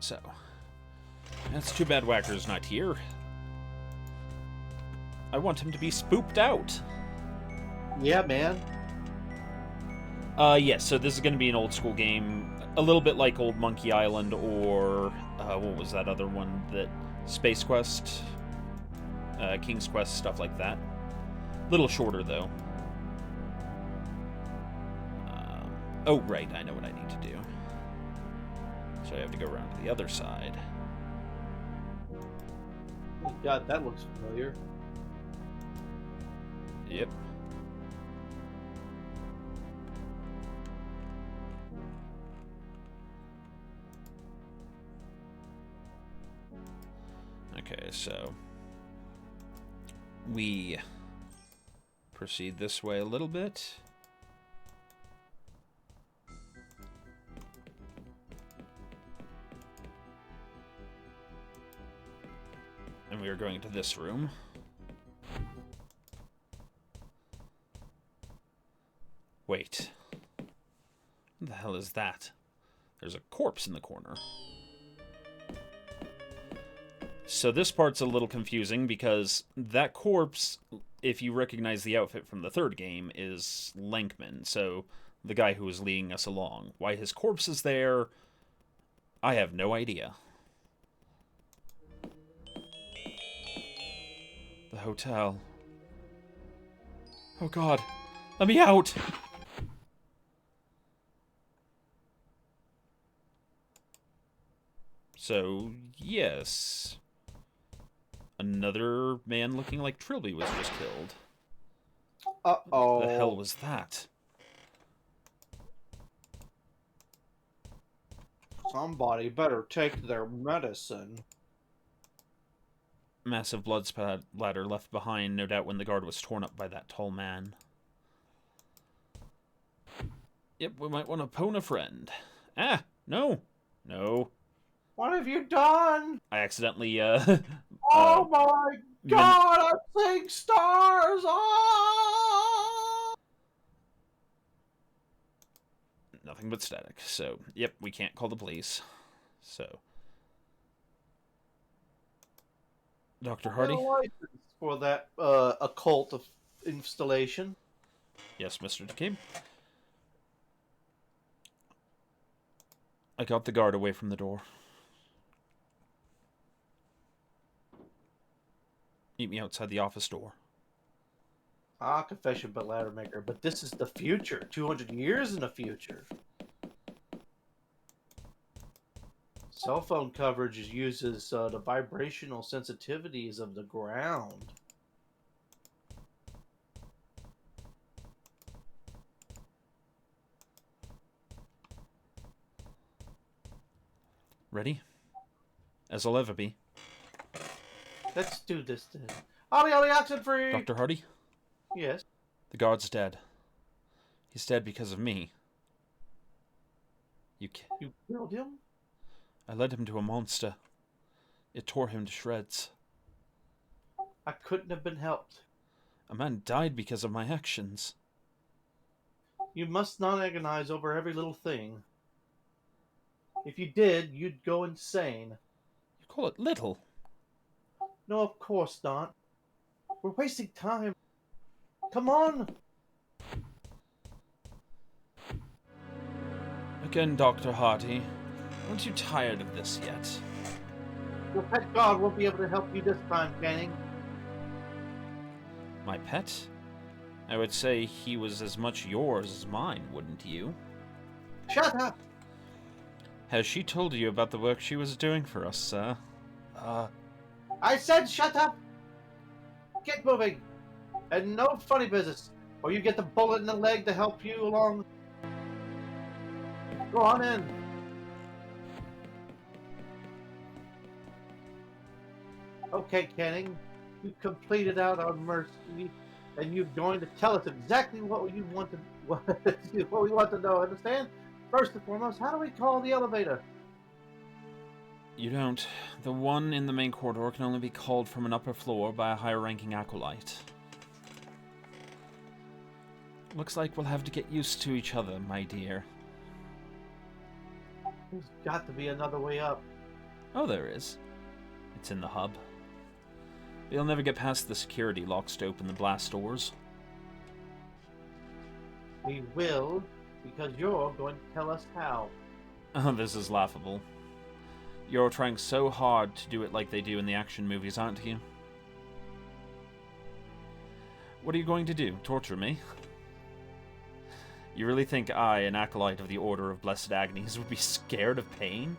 So. That's too bad Whacker's not here. I want him to be spooked out. Yeah, man. Yes, so this is going to be an old school game. A little bit like old Monkey Island or... what was that other one? That Space Quest? King's Quest, stuff like that. A little shorter, though. Oh, right, I know what I need to do. So I have to go around to the other side. Oh, God, that looks familiar. Yep. Okay, so we proceed this way a little bit. And we are going to this room. Wait. What the hell is that? There's a corpse in the corner. So this part's a little confusing because that corpse, if you recognize the outfit from the third game, is Lankman, so the guy who was leading us along. Why his corpse is there, I have no idea. The hotel. Oh god, let me out! So, yes. Another man looking like Trilby was just killed. Uh-oh. What the hell was that? Somebody better take their medicine. Massive blood splatter left behind, no doubt when the guard was torn up by that tall man. Yep, we might want to phone a friend. Ah, no. No. What have you done? I accidentally, Oh my god, I'm seeing stars! Ah! Nothing but static. So, yep, we can't call the police. So. Dr. Hardy? For that occult installation. Yes, Mr. DeKabe. I got the guard away from the door. Meet me outside the office door. Ah, confession but ladder maker, but this is the future. 200 years in the future. Cell phone coverage uses the vibrational sensitivities of the ground. Ready? As I'll ever be. Let's do this then. Ollie, Ollie, oxen free! Dr. Hardy? Yes? The guard's dead. He's dead because of me. You killed him? I led him to a monster. It tore him to shreds. I couldn't have been helped. A man died because of my actions. You must not agonize over every little thing. If you did, you'd go insane. You call it little? No, of course not. We're wasting time. Come on! Again, Dr. Hardy. Aren't you tired of this yet? Your pet god won't be able to help you this time, Canning. My pet? I would say he was as much yours as mine, wouldn't you? Shut up! Has she told you about the work she was doing for us, sir? I said shut up! Get moving! And no funny business, or you get the bullet in the leg to help you along. Go on in. Okay, Canning, you completed out our mercy, and you're going to tell us exactly what you want to what we want to know. Understand? First and foremost, how do we call the elevator? You don't. The one in the main corridor can only be called from an upper floor by a higher-ranking acolyte. Looks like we'll have to get used to each other, my dear. There's got to be another way up. Oh, there is. It's in the hub. You'll never get past the security locks to open the blast doors. We will, because you're going to tell us how. Oh, this is laughable. You're trying so hard to do it like they do in the action movies, aren't you? What are you going to do? Torture me? You really think I, an acolyte of the Order of Blessed Agnes, would be scared of pain?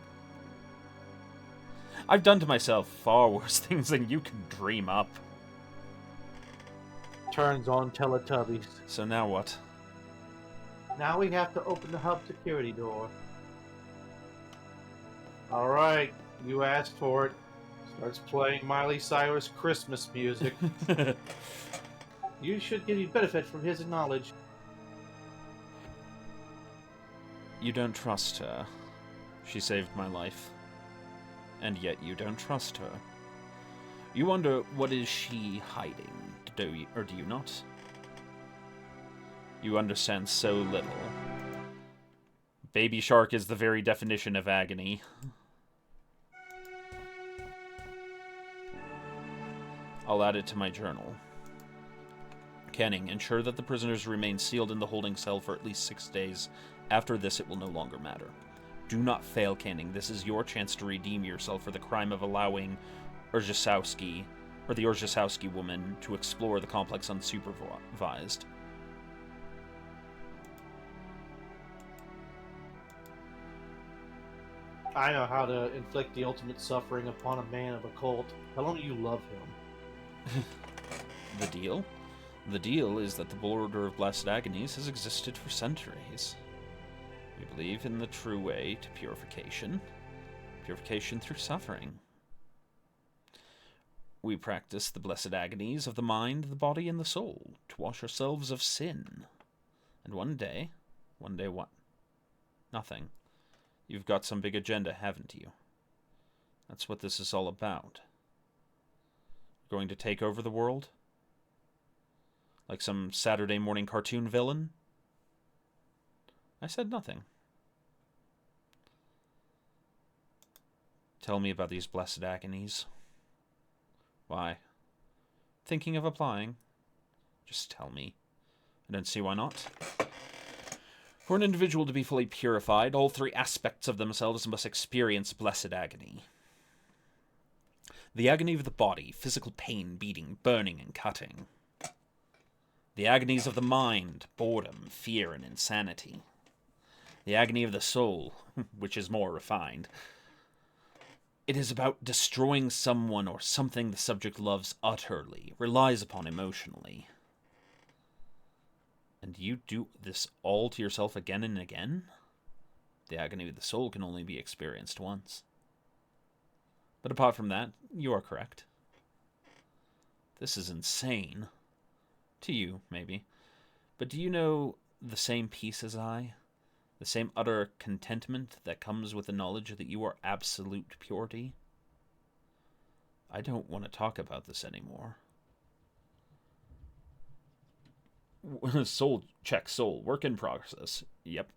I've done to myself far worse things than you can dream up. Turns on Teletubbies. So now what? Now we have to open the hub security door. Alright, you asked for it. Starts playing Miley Cyrus Christmas music. You should give you benefit from his knowledge. You don't trust her. She saved my life. And yet you don't trust her. You wonder, what is she hiding? Do you not? You understand so little. Baby Shark is the very definition of agony. I'll add it to my journal. Canning, ensure that the prisoners remain sealed in the holding cell for at least 6 days. After this, it will no longer matter. Do not fail, Canning. This is your chance to redeem yourself for the crime of allowing the Orzeszowski woman to explore the complex unsupervised. I know how to inflict the ultimate suffering upon a man of a cult. Tell him you love him. The deal? The deal is that the Order of Blessed Agonies has existed for centuries. We believe in the true way to purification. Purification through suffering. We practice the blessed agonies of the mind, the body, and the soul to wash ourselves of sin. And one day what? Nothing. You've got some big agenda, haven't you? That's what this is all about. Going to take over the world? Like some Saturday morning cartoon villain? I said nothing. Tell me about these blessed agonies. Why? Thinking of applying? Just tell me. I don't see why not. For an individual to be fully purified, all three aspects of themselves must experience blessed agony. The agony of the body, physical pain, beating, burning, and cutting. The agonies of the mind, boredom, fear, and insanity. The agony of the soul, which is more refined. It is about destroying someone or something the subject loves utterly, relies upon emotionally. And you do this all to yourself again and again? The agony of the soul can only be experienced once. But apart from that, you are correct. This is insane. To you, maybe. But do you know the same peace as I? The same utter contentment that comes with the knowledge that you are absolute purity? I don't want to talk about this anymore. Soul check, soul. Work in progress. Yep.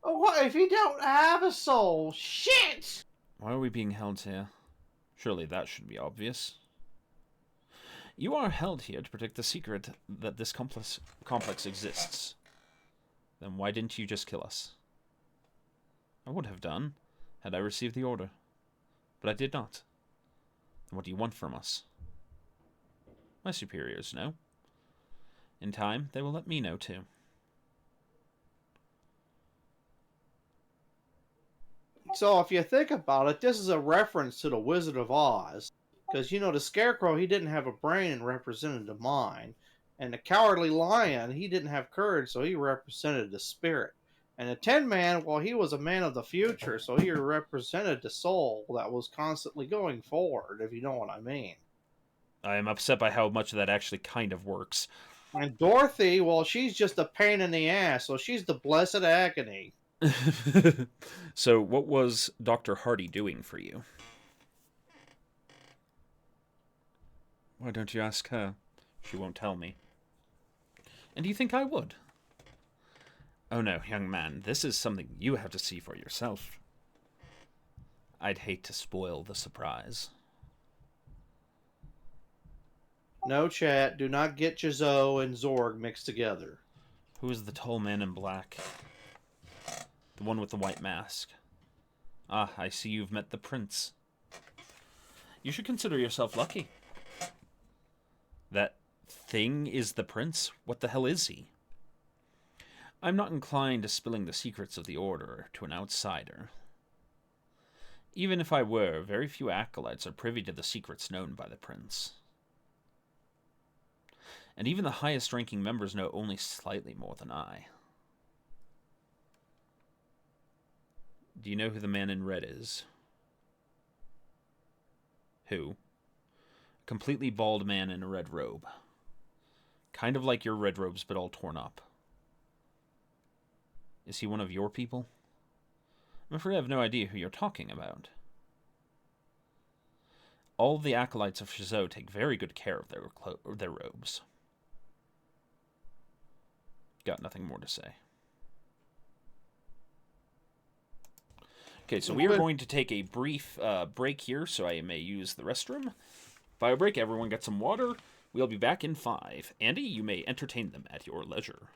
Oh, what if you don't have a soul? Shit! Why are we being held here? Surely that should be obvious. You are held here to protect the secret that this complex exists. Then why didn't you just kill us? I would have done, had I received the order. But I did not. And what do you want from us? My superiors know. In time, they will let me know too. So if you think about it, this is a reference to the Wizard of Oz. Because, you know, the Scarecrow, he didn't have a brain and represented the mind. And the Cowardly Lion, he didn't have courage, so he represented the spirit. And the Tin Man, well, he was a man of the future, so he represented the soul that was constantly going forward, if you know what I mean. I am upset by how much of that actually kind of works. And Dorothy, well, she's just a pain in the ass, so she's the blessed agony. So what was Dr. Hardy doing for you? Why don't you ask her? She won't tell me. And do you think I would? Oh no, young man, this is something you have to see for yourself. I'd hate to spoil the surprise. No, chat, do not get Jizo and Zorg mixed together. Who is the tall man in black? The one with the white mask. Ah, I see you've met the prince. You should consider yourself lucky. That thing is the prince? What the hell is he? I'm not inclined to spilling the secrets of the Order to an outsider. Even if I were, very few acolytes are privy to the secrets known by the prince. And even the highest-ranking members know only slightly more than I. Do you know who the man in red is? Who? A completely bald man in a red robe. Kind of like your red robes, but all torn up. Is he one of your people? I'm afraid I have no idea who you're talking about. All the acolytes of Shizou take very good care of their robes. Got nothing more to say. Okay, so we are going to take a brief break here, so I may use the restroom. Bio break, everyone get some water. We'll be back in 5. Andy, you may entertain them at your leisure.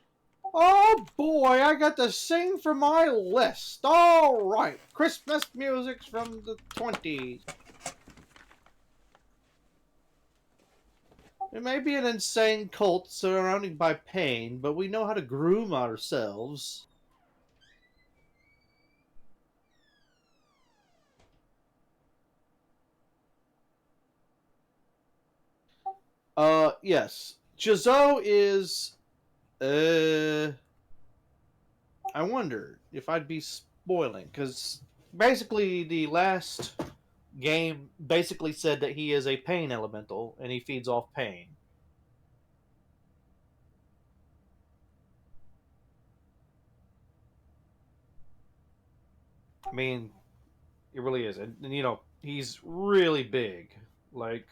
Oh boy, I got to sing from my list. All right, Christmas music from the 20s. It may be an insane cult surrounded by pain, but we know how to groom ourselves. Yes. Shizou is, I wonder if I'd be spoiling, because basically the last game basically said that he is a pain elemental, and he feeds off pain. I mean, it really is. And you know, he's really big. Like,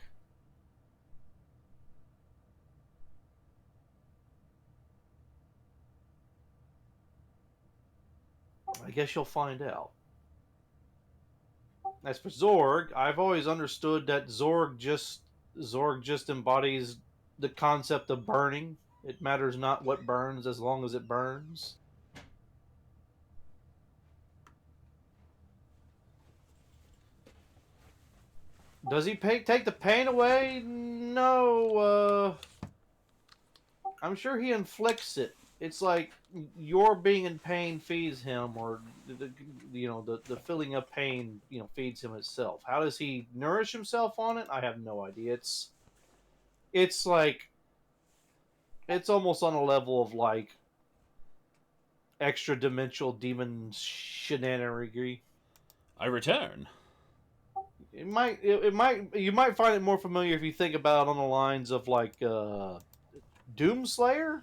I guess you'll find out. As for Zorg, I've always understood that Zorg just embodies the concept of burning. It matters not what burns as long as it burns. Does he take the pain away? No. I'm sure he inflicts it. It's like your being in pain feeds him, or the feeling of pain feeds him itself. How does he nourish himself on it? I have no idea. It's like it's almost on a level of like extra dimensional demon shenanigery. I return. You might find it more familiar if you think about it on the lines of like Doomslayer.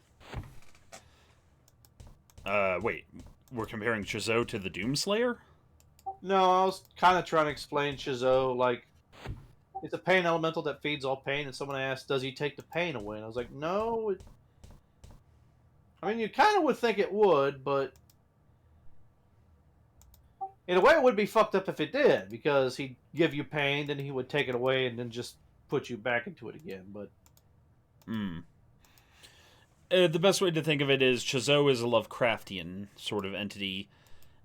Wait. We're comparing Shizou to the Doomslayer? No, I was kind of trying to explain Shizou. Like, it's a pain elemental that feeds all pain, and someone asked, does he take the pain away? And I was like, no. I mean, you kind of would think it would, but in a way it would be fucked up if it did, because he'd give you pain, then he would take it away, and then just put you back into it again, but... The best way to think of it is Shizou is a Lovecraftian sort of entity.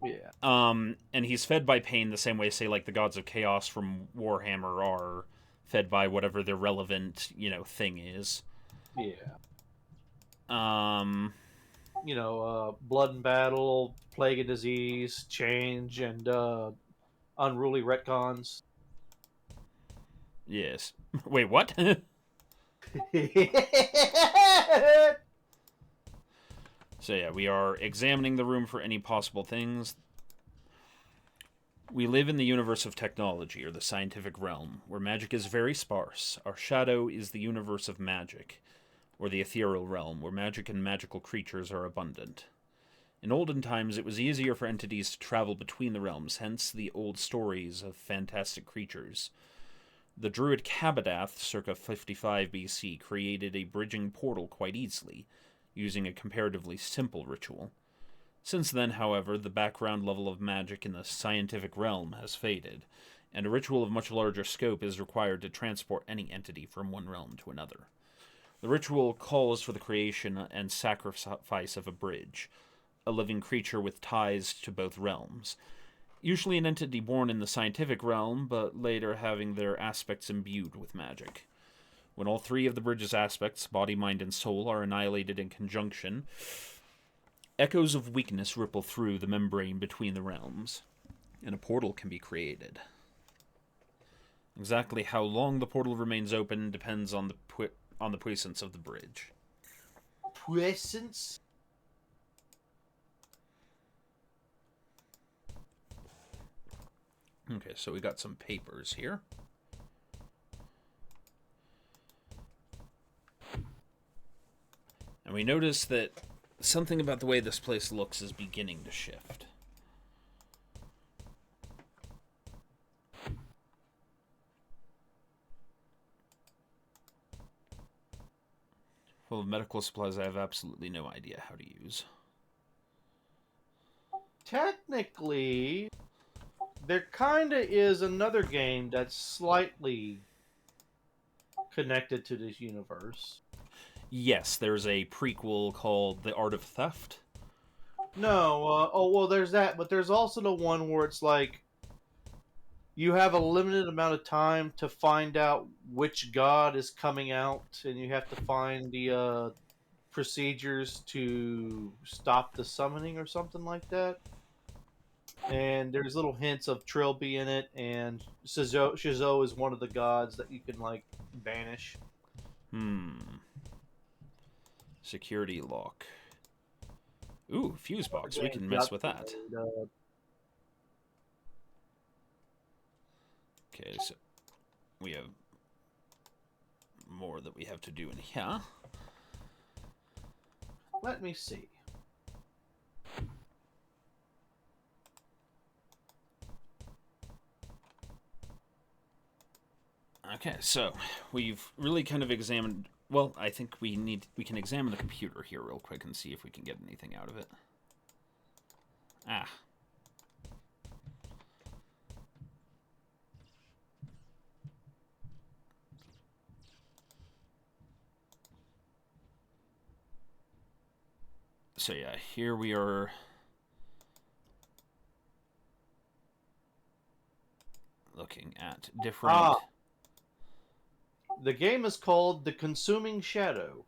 Yeah. And he's fed by pain the same way, say, like the gods of chaos from Warhammer are fed by whatever their relevant, thing is. Yeah. Blood and battle, plague and disease, change, and unruly retcons. Yes. Wait, what? So yeah, we are examining the room for any possible things. We live in the universe of technology, or the scientific realm, where magic is very sparse. Our shadow is the universe of magic, or the ethereal realm, where magic and magical creatures are abundant. In olden times, it was easier for entities to travel between the realms, hence the old stories of fantastic creatures. The druid Kabadath, circa 55 BC, created a bridging portal quite easily, using a comparatively simple ritual. Since then, however, the background level of magic in the scientific realm has faded, and a ritual of much larger scope is required to transport any entity from one realm to another. The ritual calls for the creation and sacrifice of a bridge, a living creature with ties to both realms, usually an entity born in the scientific realm, but later having their aspects imbued with magic. When all three of the bridge's aspects, body, mind, and soul, are annihilated in conjunction, echoes of weakness ripple through the membrane between the realms, and a portal can be created. Exactly how long the portal remains open depends on the on the presence of the bridge. Presence? Okay, so we got some papers here. And we notice that something about the way this place looks is beginning to shift. Full of medical supplies I have absolutely no idea how to use. Technically, there kind of is another game that's slightly connected to this universe. Yes, there's a prequel called The Art of Theft. No, well, there's that, but there's also the one where it's like you have a limited amount of time to find out which god is coming out, and you have to find the procedures to stop the summoning or something like that. And there's little hints of Trilby in it, and Shizo is one of the gods that you can like banish. Security lock. Ooh, fuse box. We can mess with that. Okay, so we have more that we have to do in here. Let me see. Okay, so we've really kind of examined. Well, I think we can examine the computer here real quick and see if we can get anything out of it. Ah. So yeah, here we are. Looking at different. The game is called The Consuming Shadow.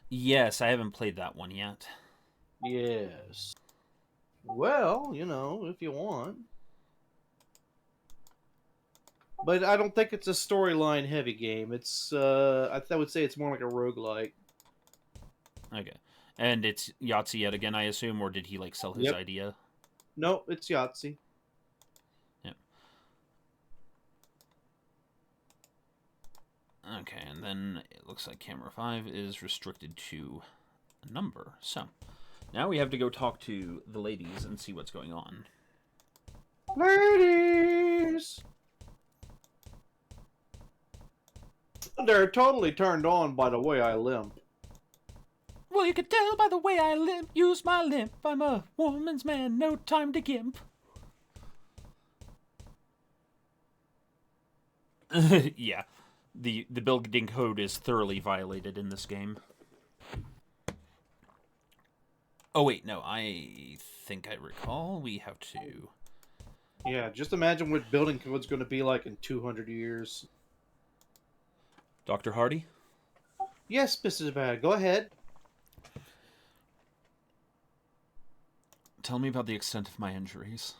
Yes, I haven't played that one yet. Yes. Well, if you want. But I don't think it's a storyline heavy game. It's I would say it's more like a roguelike. Okay. And it's Yahtzee yet again, I assume, or did he like sell his idea? No, it's Yahtzee. Yep. Okay, and then it looks like camera 5 is restricted to a number. So, now we have to go talk to the ladies and see what's going on. Ladies! They're totally turned on by the way I limp. Well, you can tell by the way I limp, use my limp. I'm a woman's man, no time to gimp. Yeah, the building code is thoroughly violated in this game. Oh wait, no, I think I recall we have to... Yeah, just imagine what building code's going to be like in 200 years. Dr. Hardy? Yes, Mrs. Bad, go ahead. Tell me about the extent of my injuries.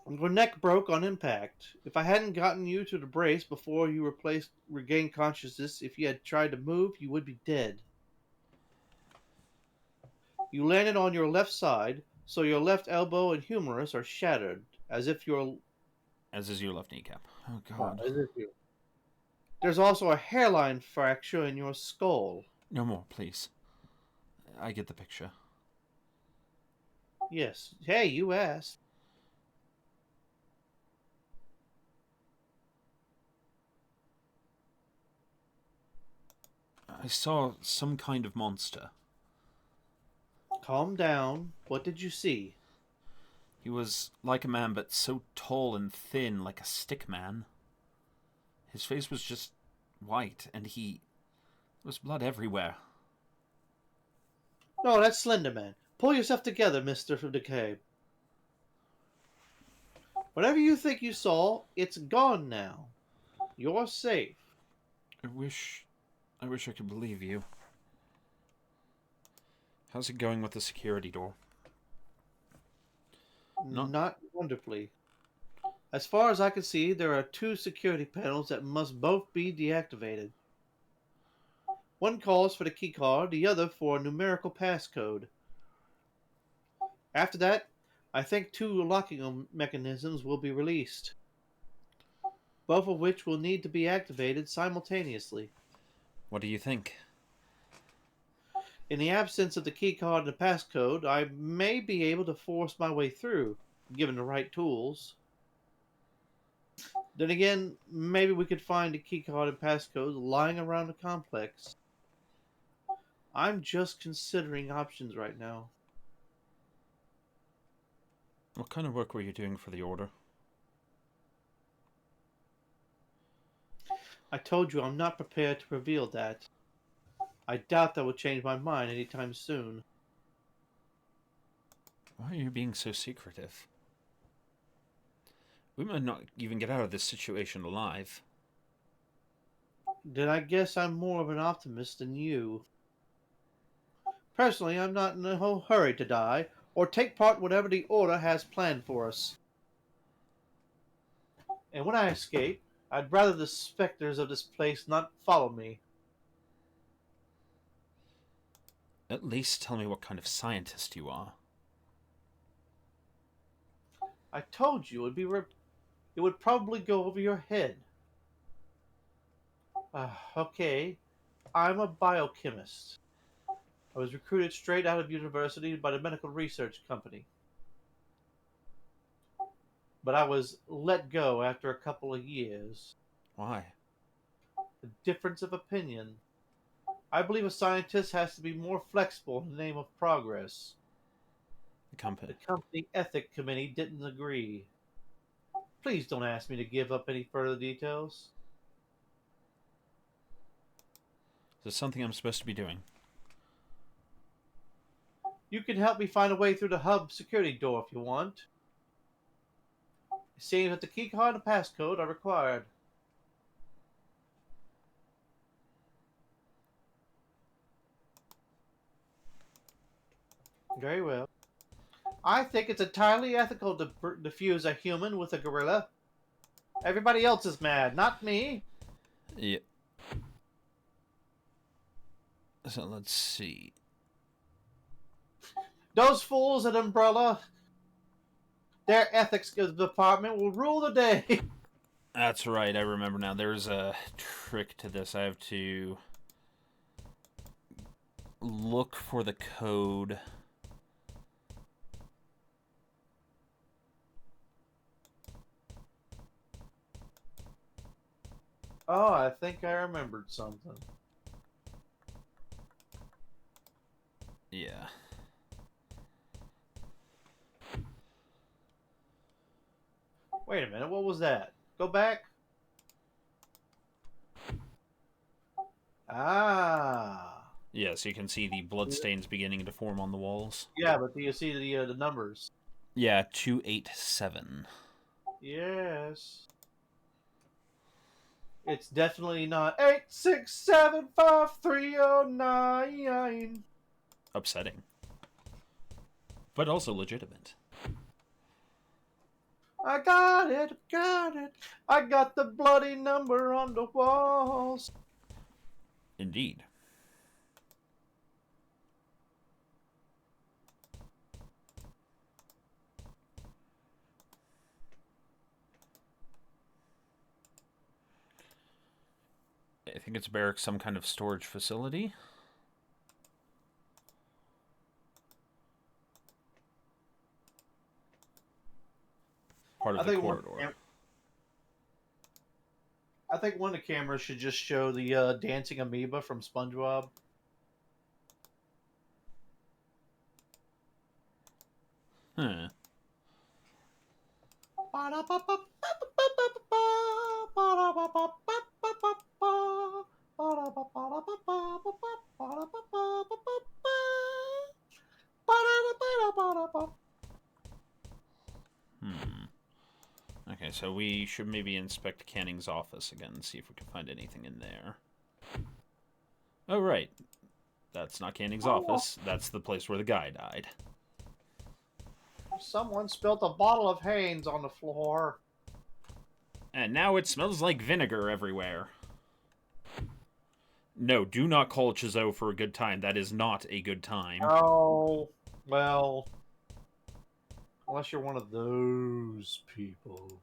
Your neck broke on impact. If I hadn't gotten you to the brace before you regained consciousness, if you had tried to move, you would be dead. You landed on your left side, so your left elbow and humerus are shattered, as is your left kneecap. Oh, God. There's also a hairline fracture in your skull. No more, please. I get the picture. Yes. Hey, you asked. I saw some kind of monster. Calm down. What did you see? He was like a man, but so tall and thin, like a stick man. His face was just white, and there was blood everywhere. No, that's Slender Man. Pull yourself together, Mr. Decay. Whatever you think you saw, it's gone now. You're safe. I wish I could believe you. How's it going with the security door? Not wonderfully. As far as I can see, there are two security panels that must both be deactivated. One calls for the keycard, the other for a numerical passcode. After that, I think two locking mechanisms will be released, both of which will need to be activated simultaneously. What do you think? In the absence of the keycard and the passcode, I may be able to force my way through, given the right tools. Then again, maybe we could find a keycard and passcode lying around the complex. I'm just considering options right now. What kind of work were you doing for the Order? I told you I'm not prepared to reveal that. I doubt that will change my mind anytime soon. Why are you being so secretive? We might not even get out of this situation alive. Then I guess I'm more of an optimist than you. Personally, I'm not in a hurry to die, or take part in whatever the Order has planned for us. And when I escape, I'd rather the specters of this place not follow me. At least tell me what kind of scientist you are. I told you it would probably go over your head. Okay, I'm a biochemist. I was recruited straight out of university by the medical research company. But I was let go after a couple of years. Why? A difference of opinion. I believe a scientist has to be more flexible in the name of progress. The company. The company ethic committee didn't agree. Please don't ask me to give up any further details. Is this something I'm supposed to be doing? You can help me find a way through the hub security door if you want. It seems that the keycard and passcode are required. Very well. I think it's entirely ethical to defuse a human with a gorilla. Everybody else is mad, not me. Yeah. So let's see. Those fools at Umbrella, their ethics department will rule the day. That's right, I remember now. There's a trick to this. I have to look for the code. Oh, I think I remembered something. Yeah. Wait a minute, what was that? Go back. Ah. Yeah, so you can see the bloodstains beginning to form on the walls. Yeah, but do you see the numbers? Yeah, 287. Yes. It's definitely not 8675309. Upsetting. But also legitimate. I got it, got it. I got the bloody number on the walls. Indeed. I think it's barracks, some kind of storage facility. Part of the corridor. I think one of the cameras should just show the dancing amoeba from SpongeBob. Huh. Okay, so we should maybe inspect Canning's office again and see if we can find anything in there. Oh, right. That's not Canning's office. That's the place where the guy died. Someone spilled a bottle of Hanes on the floor. And now it smells like vinegar everywhere. No, do not call Chizou for a good time. That is not a good time. Oh, well, unless you're one of those people.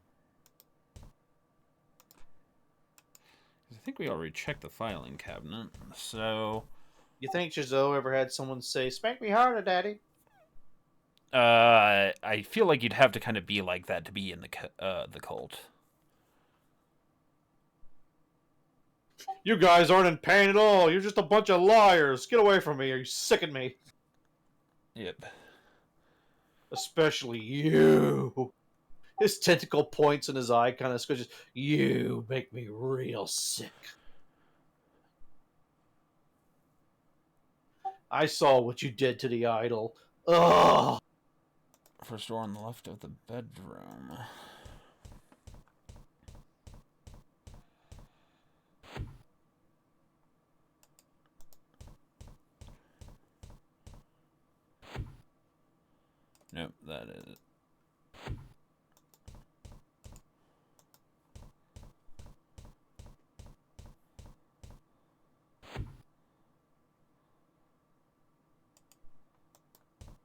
I think we already checked the filing cabinet, so... You think Chizou ever had someone say, "Spank me harder, Daddy"? I feel like you'd have to kind of be like that to be in the cult. You guys aren't in pain at all. You're just a bunch of liars. Get away from me. Are you sick me? Yep. Especially you. His tentacle points in his eye, kind of squishes. You make me real sick. I saw what you did to the idol. Ugh. First door on the left of the bedroom. Nope, that is...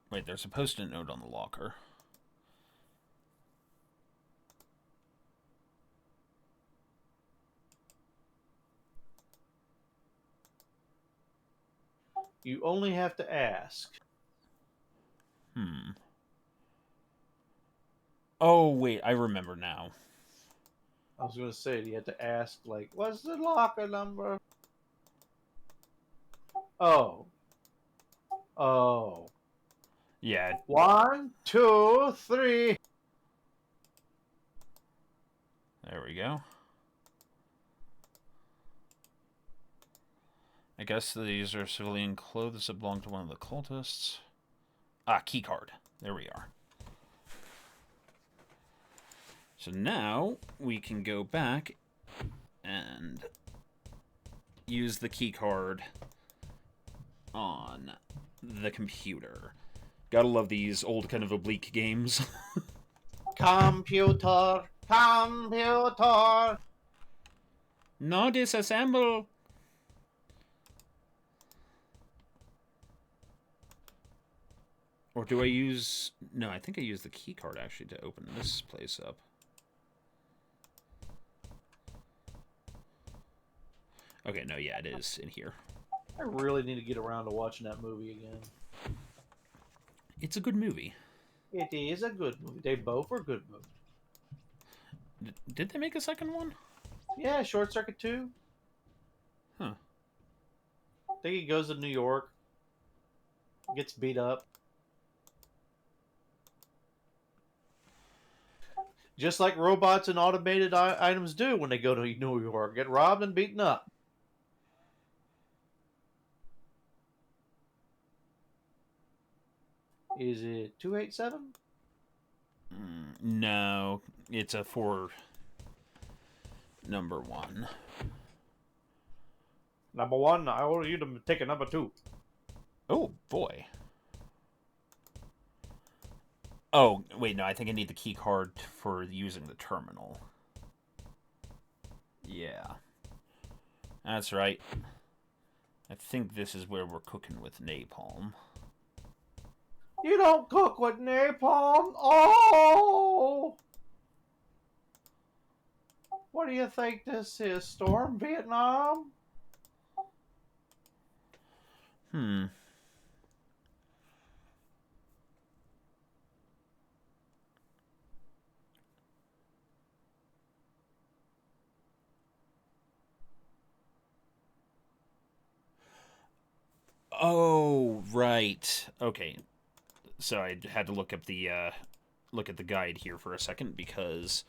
Wait, there's a post-it note on the locker. You only have to ask. Oh, wait, I remember now. I was going to say, you had to ask, like, what's the locker number? Oh. Oh. Yeah. 1, 2, 3. There we go. I guess these are civilian clothes that belong to one of the cultists. Ah, keycard. There we are. So now we can go back and use the keycard on the computer. Gotta love these old kind of oblique games. Computer. Computer. No disassemble. Or do I use... No, I think I use the keycard actually to open this place up. Okay, no, yeah, it is in here. I really need to get around to watching that movie again. It's a good movie. It is a good movie. They both are good movies. Did they make a second one? Yeah, Short Circuit 2. Huh. I think he goes to New York. Gets beat up. Just like robots and automated items do when they go to New York. Get robbed and beaten up. Is it 287? No, it's a 4 number 1. Number 1, I order you to take a number 2. Oh, boy. Oh, wait, no, I think I need the key card for using the terminal. Yeah. That's right. I think this is where we're cooking with napalm. You don't cook with napalm? Oh! What do you think this is, Storm Vietnam? Oh, right. Okay. So I had to look up the look at the guide here for a second because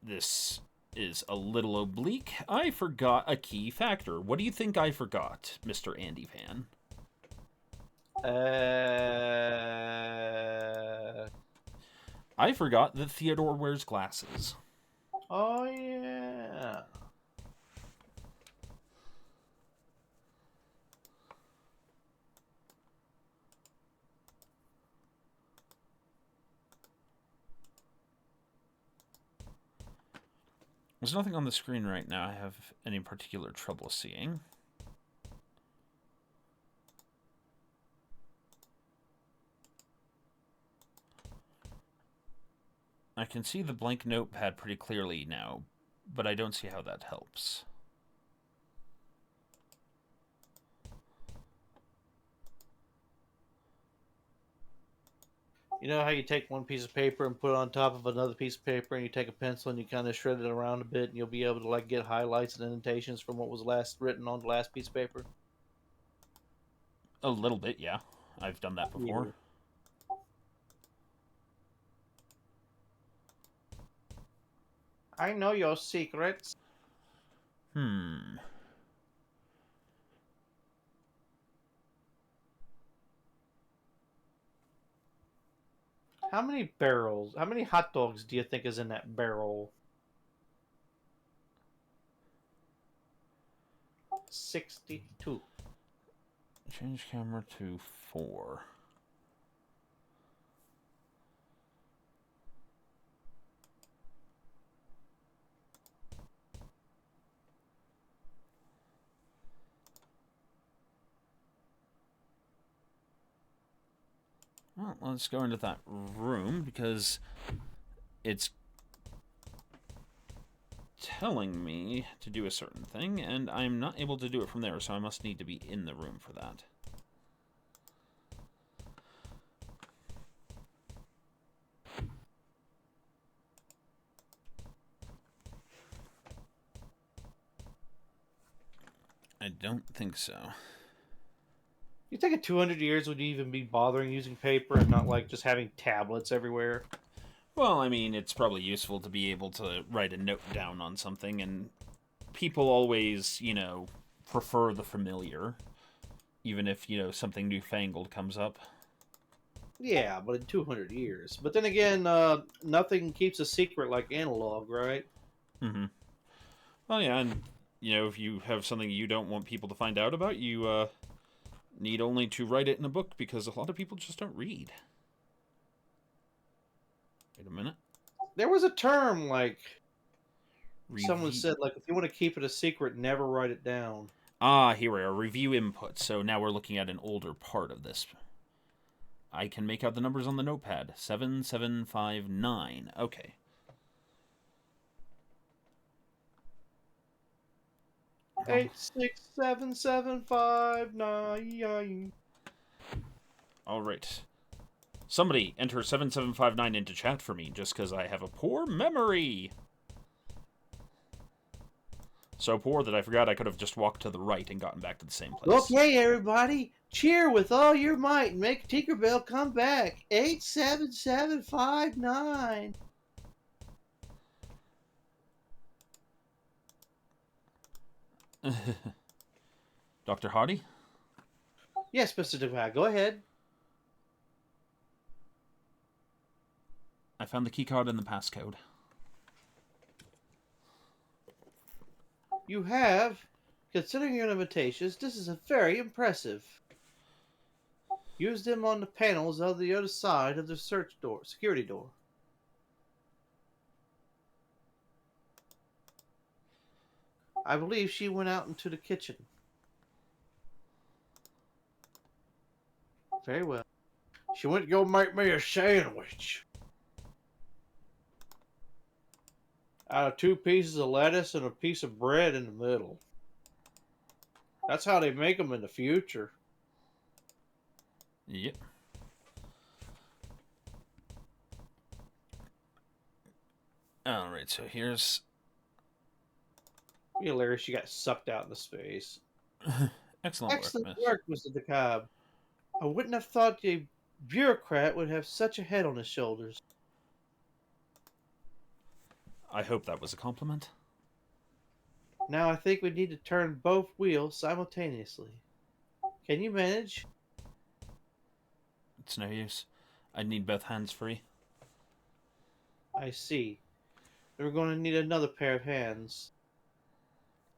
this is a little oblique. I forgot a key factor. What do you think I forgot, Mr. Andy Van? I forgot that Theodore wears glasses. Oh, yeah. There's nothing on the screen right now I have any particular trouble seeing. I can see the blank notepad pretty clearly now, but I don't see how that helps. You know how you take one piece of paper and put it on top of another piece of paper, and you take a pencil and you kind of shred it around a bit, and you'll be able to like get highlights and indentations from what was last written on the last piece of paper? A little bit, yeah. I've done that before. Yeah. I know your secrets. Hmm. How many barrels? How many hot dogs do you think is in that barrel? 62. Change camera to 4. Well, let's go into that room because it's telling me to do a certain thing, and I'm not able to do it from there, so I must need to be in the room for that. I don't think so. You think in 200 years would you even be bothering using paper and not like just having tablets everywhere? Well, I mean, it's probably useful to be able to write a note down on something, and people always, prefer the familiar, even if, something newfangled comes up. Yeah, but in 200 years. But then again, nothing keeps a secret like analog, right? Mm-hmm. Well, yeah, and, if you have something you don't want people to find out about, you, need only to write it in a book, because a lot of people just don't read. Wait a minute. There was a term like someone Review. said, like if you want to keep it a secret, never write it down. Ah, here we are. Review input. So now we're looking at an older part of this. I can make out the numbers on the notepad. 7759. Okay. Well, 8677599. all right. Somebody enter 7759 into chat for me, just because I have a poor memory. So poor that I forgot I could have just walked to the right and gotten back to the same place. Okay, everybody, cheer with all your might and make Tinkerbell come back. 87759. Dr. Hardy? Yes, Mr. DeVal, go ahead. I found the keycard and the passcode. You have, considering your limitations, this is a very impressive. Use them on the panels on the other side of the security door. I believe she went out into the kitchen. Very well. She went to go make me a sandwich. Out of 2 pieces of lettuce and a piece of bread in the middle. That's how they make them in the future. Yep. Alright, so here's... Yeah, Larry, she got sucked out into space. Excellent work, Mr. DeKalb. I wouldn't have thought a bureaucrat would have such a head on his shoulders. I hope that was a compliment. Now I think we need to turn both wheels simultaneously. Can you manage? It's no use. I'd need both hands free. I see. We're going to need another pair of hands.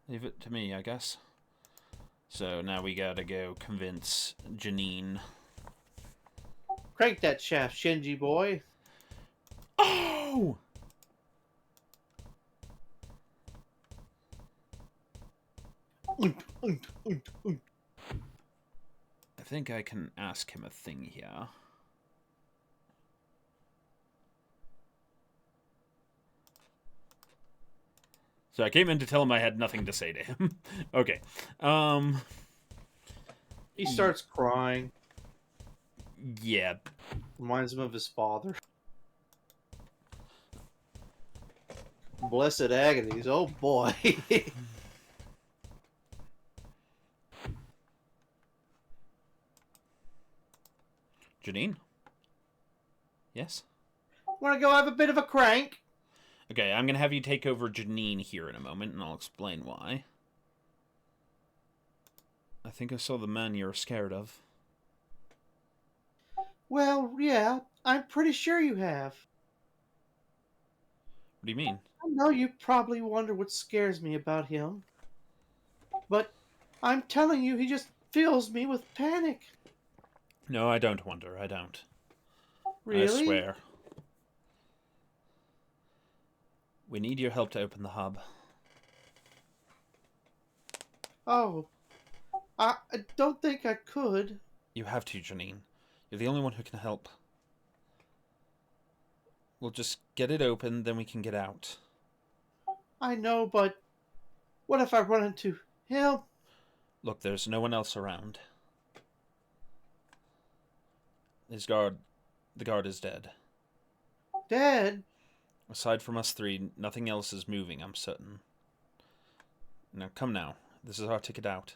Leave it to me, I guess. So now we gotta go convince Janine. Crank that shaft, Shinji boy. Oh! I think I can ask him a thing here. So I came in to tell him I had nothing to say to him. Okay. He starts crying. Yeah. Reminds him of his father. Blessed agonies. Oh boy. Janine? Yes? Wanna go have a bit of a crank? Okay, I'm gonna have you take over Janine here in a moment, and I'll explain why. I think I saw the man you're scared of. Well, yeah, I'm pretty sure you have. What do you mean? I know you probably wonder what scares me about him. But I'm telling you, he just fills me with panic. No, I don't wonder. I don't. Really? I swear. We need your help to open the hub. Oh, I don't think I could. You have to, Janine. You're the only one who can help. We'll just get it open, then we can get out. I know, but what if I run into him? Look, there's no one else around. The guard is dead. Dead? Aside from us three, nothing else is moving, I'm certain. Now, come now. This is our ticket out.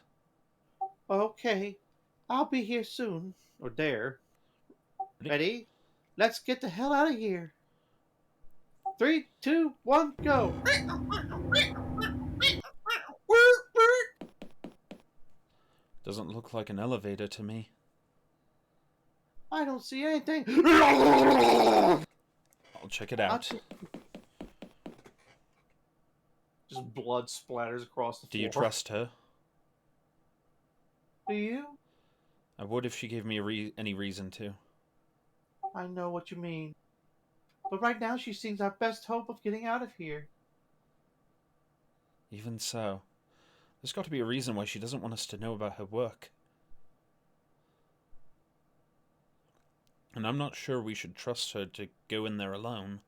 Okay, I'll be here soon. Or there. Ready? Let's get the hell out of here. 3, 2, 1, go. Doesn't look like an elevator to me. I don't see anything. I'll check it out. Just blood splatters across the floor. Do you trust her? Do you? I would if she gave me any reason to. I know what you mean. But right now she seems our best hope of getting out of here. Even so, there's got to be a reason why she doesn't want us to know about her work. And I'm not sure we should trust her to go in there alone.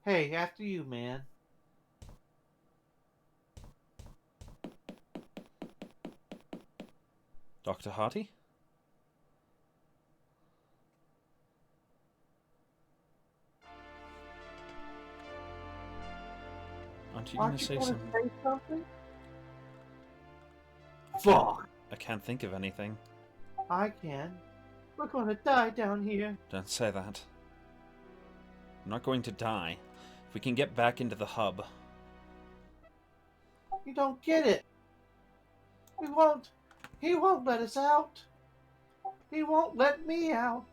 Hey, after you, man. Dr. Hardy? Aren't you going to say something? Fuck! I can't think of anything. I can. We're gonna die down here. Don't say that. I'm not going to die. If we can get back into the hub. You don't get it. We won't. He won't let us out. He won't let me out.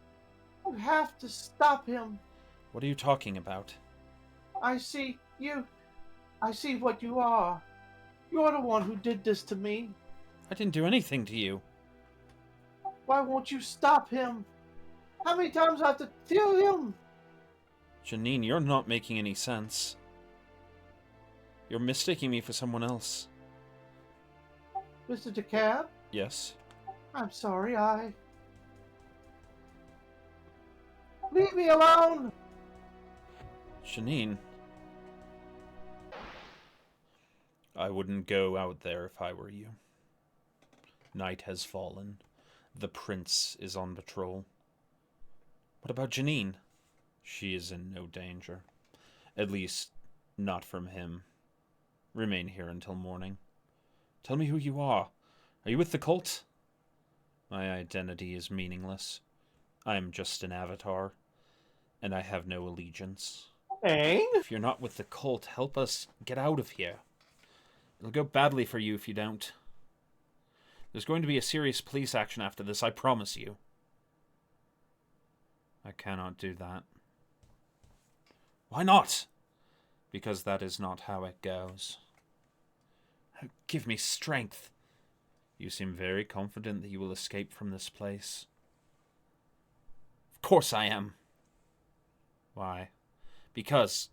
You have to stop him. What are you talking about? I see you. I see what you are. You're the one who did this to me. I didn't do anything to you. Why won't you stop him? How many times do I have to tell him? Janine, you're not making any sense. You're mistaking me for someone else. Mr. DeCab? Yes? I'm sorry, Leave me alone! Janine. I wouldn't go out there if I were you. Night has fallen. The prince is on patrol. What about Janine? She is in no danger. At least, not from him. Remain here until morning. Tell me who you are. Are you with the cult? My identity is meaningless. I am just an avatar, and I have no allegiance. Aang? If you're not with the cult, help us get out of here. It'll go badly for you if you don't. There's going to be a serious police action after this, I promise you. I cannot do that. Why not? Because that is not how it goes. Give me strength. You seem very confident that you will escape from this place. Of course I am. Why? Because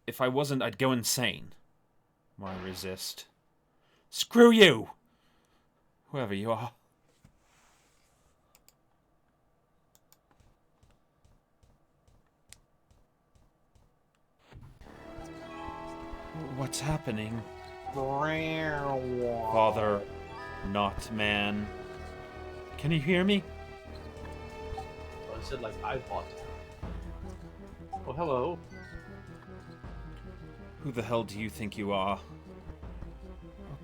if I wasn't, I'd go insane. Why resist? Screw you! Whoever you are. What's happening? Father, not man. Can you hear me? I said like iPod. Oh, hello. Who the hell do you think you are? Oh,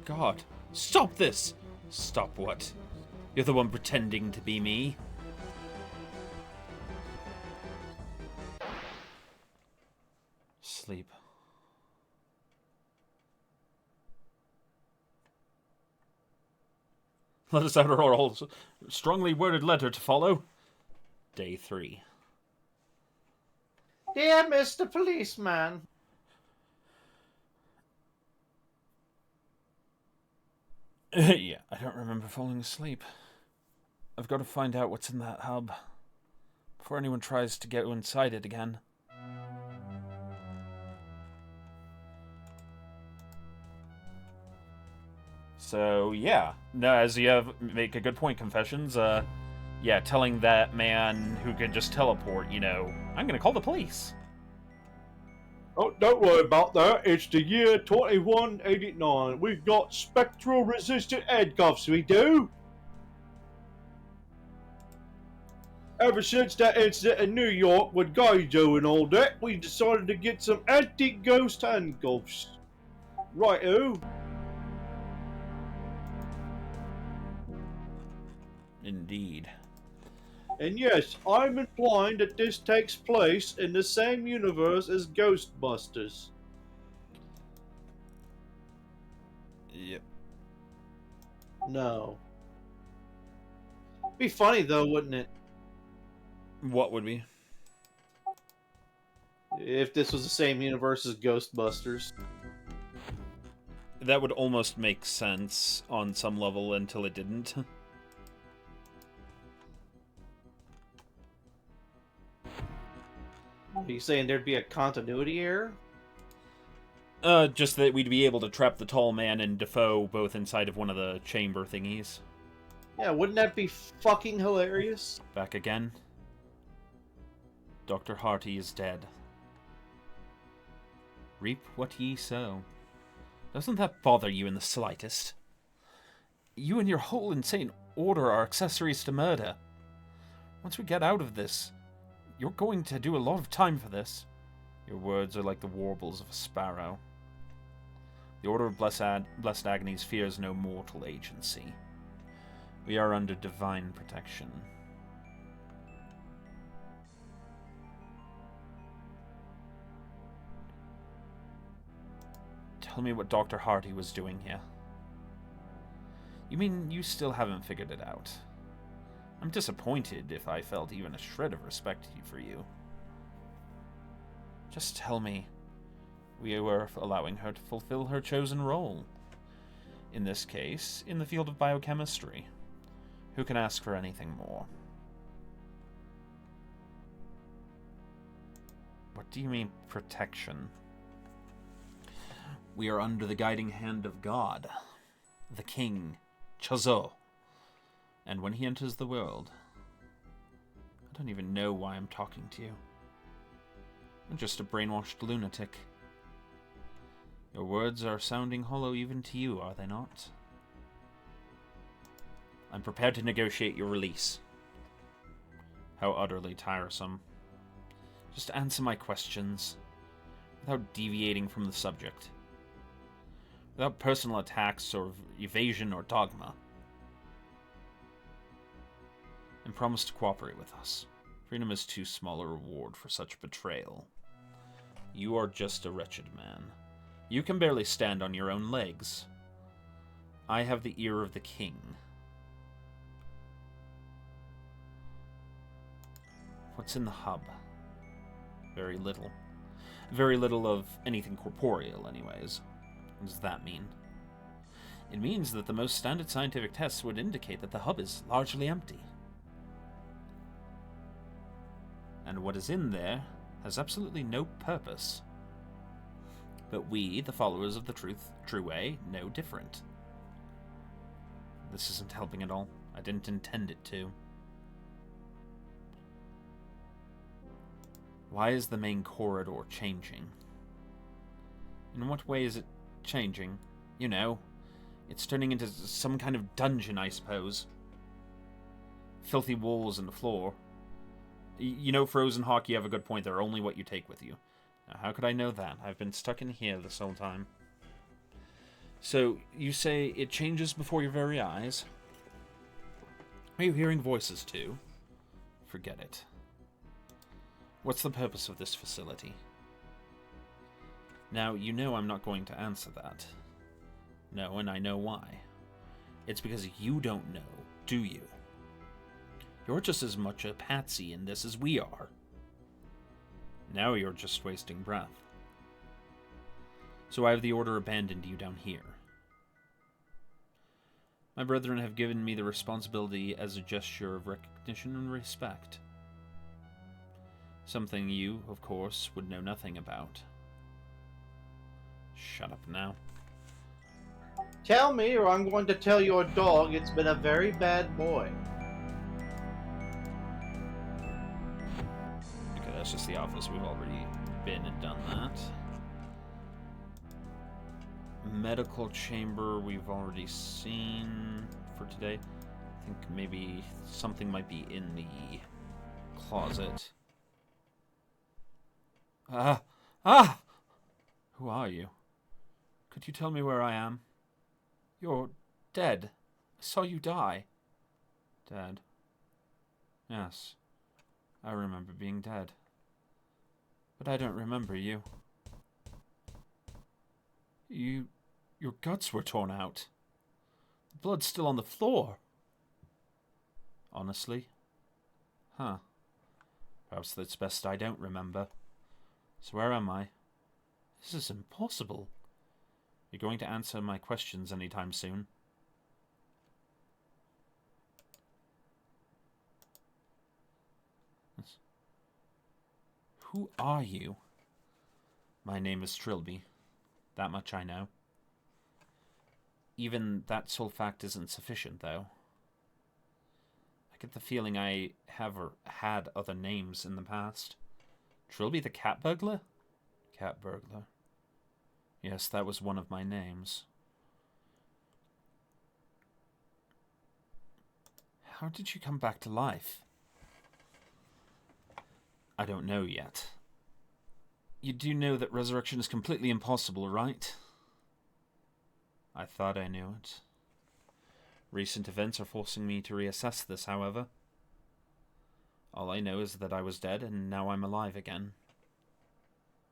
God. Stop this! Stop what? You're the one pretending to be me. Sleep. Let us out our whole strongly worded letter to follow. Day 3. Dear Mr. Policeman. Yeah, I don't remember falling asleep. I've got to find out what's in that hub before anyone tries to get inside it again. So, yeah. No, as you make a good point, Confessions. Yeah, telling that man who can just teleport, I'm gonna call the police. Oh, don't worry about that. It's the year 2189. We've got spectral resistant handcuffs, we do. Ever since that incident in New York with Gaijo and all that, we decided to get some anti-ghost handcuffs. Right-o. Indeed. And yes, I'm implying that this takes place in the same universe as Ghostbusters. Yep. No. Be funny though, wouldn't it? What would be? If this was the same universe as Ghostbusters. That would almost make sense on some level until it didn't. Are you saying there'd be a continuity error? Just that we'd be able to trap the tall man and Defoe both inside of one of the chamber thingies. Yeah, wouldn't that be fucking hilarious? Back again. Dr. Harty is dead. Reap what ye sow. Doesn't that bother you in the slightest? You and your whole insane order are accessories to murder. Once we get out of this, you're going to do a lot of time for this. Your words are like the warbles of a sparrow. The Order of Blessed Agonies fears no mortal agency. We are under divine protection. Tell me what Dr. Harty was doing here. You mean you still haven't figured it out? I'm disappointed if I felt even a shred of respect for you. Just tell me we were allowing her to fulfill her chosen role. In this case, in the field of biochemistry. Who can ask for anything more? What do you mean, protection? We are under the guiding hand of God, the King, Chazo. And when he enters the world, I don't even know why I'm talking to you. I'm just a brainwashed lunatic. Your words are sounding hollow even to you, are they not? I'm prepared to negotiate your release. How utterly tiresome. Just answer my questions, without deviating from the subject. Without personal attacks or evasion or dogma. And promise to cooperate with us. Freedom is too small a reward for such betrayal. You are just a wretched man. You can barely stand on your own legs. I have the ear of the king. What's in the hub? Very little. Very little of anything corporeal, anyways. What does that mean? It means that the most standard scientific tests would indicate that the hub is largely empty. And what is in there has absolutely no purpose. But we, the followers of the true way, know different. This isn't helping at all. I didn't intend it to. Why is the main corridor changing? In what way is it changing? You know, it's turning into some kind of dungeon, I suppose. Filthy walls and the floor. You know, Frozen Hawk, you have a good point. They're only what you take with you. Now, how could I know that? I've been stuck in here this whole time. So, you say it changes before your very eyes? Are you hearing voices too? Forget it. What's the purpose of this facility? Now, you know I'm not going to answer that. No, and I know why. It's because you don't know, do you? You're just as much a patsy in this as we are. Now you're just wasting breath. So why have the Order abandoned you down here? My brethren have given me the responsibility as a gesture of recognition and respect. Something you, of course, would know nothing about. Shut up now. Tell me, or I'm going to tell your dog it's been a very bad boy. Okay, that's just the office. We've already been and done that. Medical chamber we've already seen for today. I think maybe something might be in the closet. Who are you? Could you tell me where I am? You're dead. I saw you die. Dead? Yes. I remember being dead. But I don't remember you. Your guts were torn out. The blood's still on the floor. Honestly? Huh. Perhaps it's best I don't remember. So where am I? This is impossible. You're going to answer my questions anytime soon? Who are you? My name is Trilby. That much I know. Even that sole fact isn't sufficient, though. I get the feeling I have or had other names in the past. Trilby the cat burglar? Cat burglar. Yes, that was one of my names. How did you come back to life? I don't know yet. You do know that resurrection is completely impossible, right? I thought I knew it. Recent events are forcing me to reassess this, however. All I know is that I was dead, and now I'm alive again.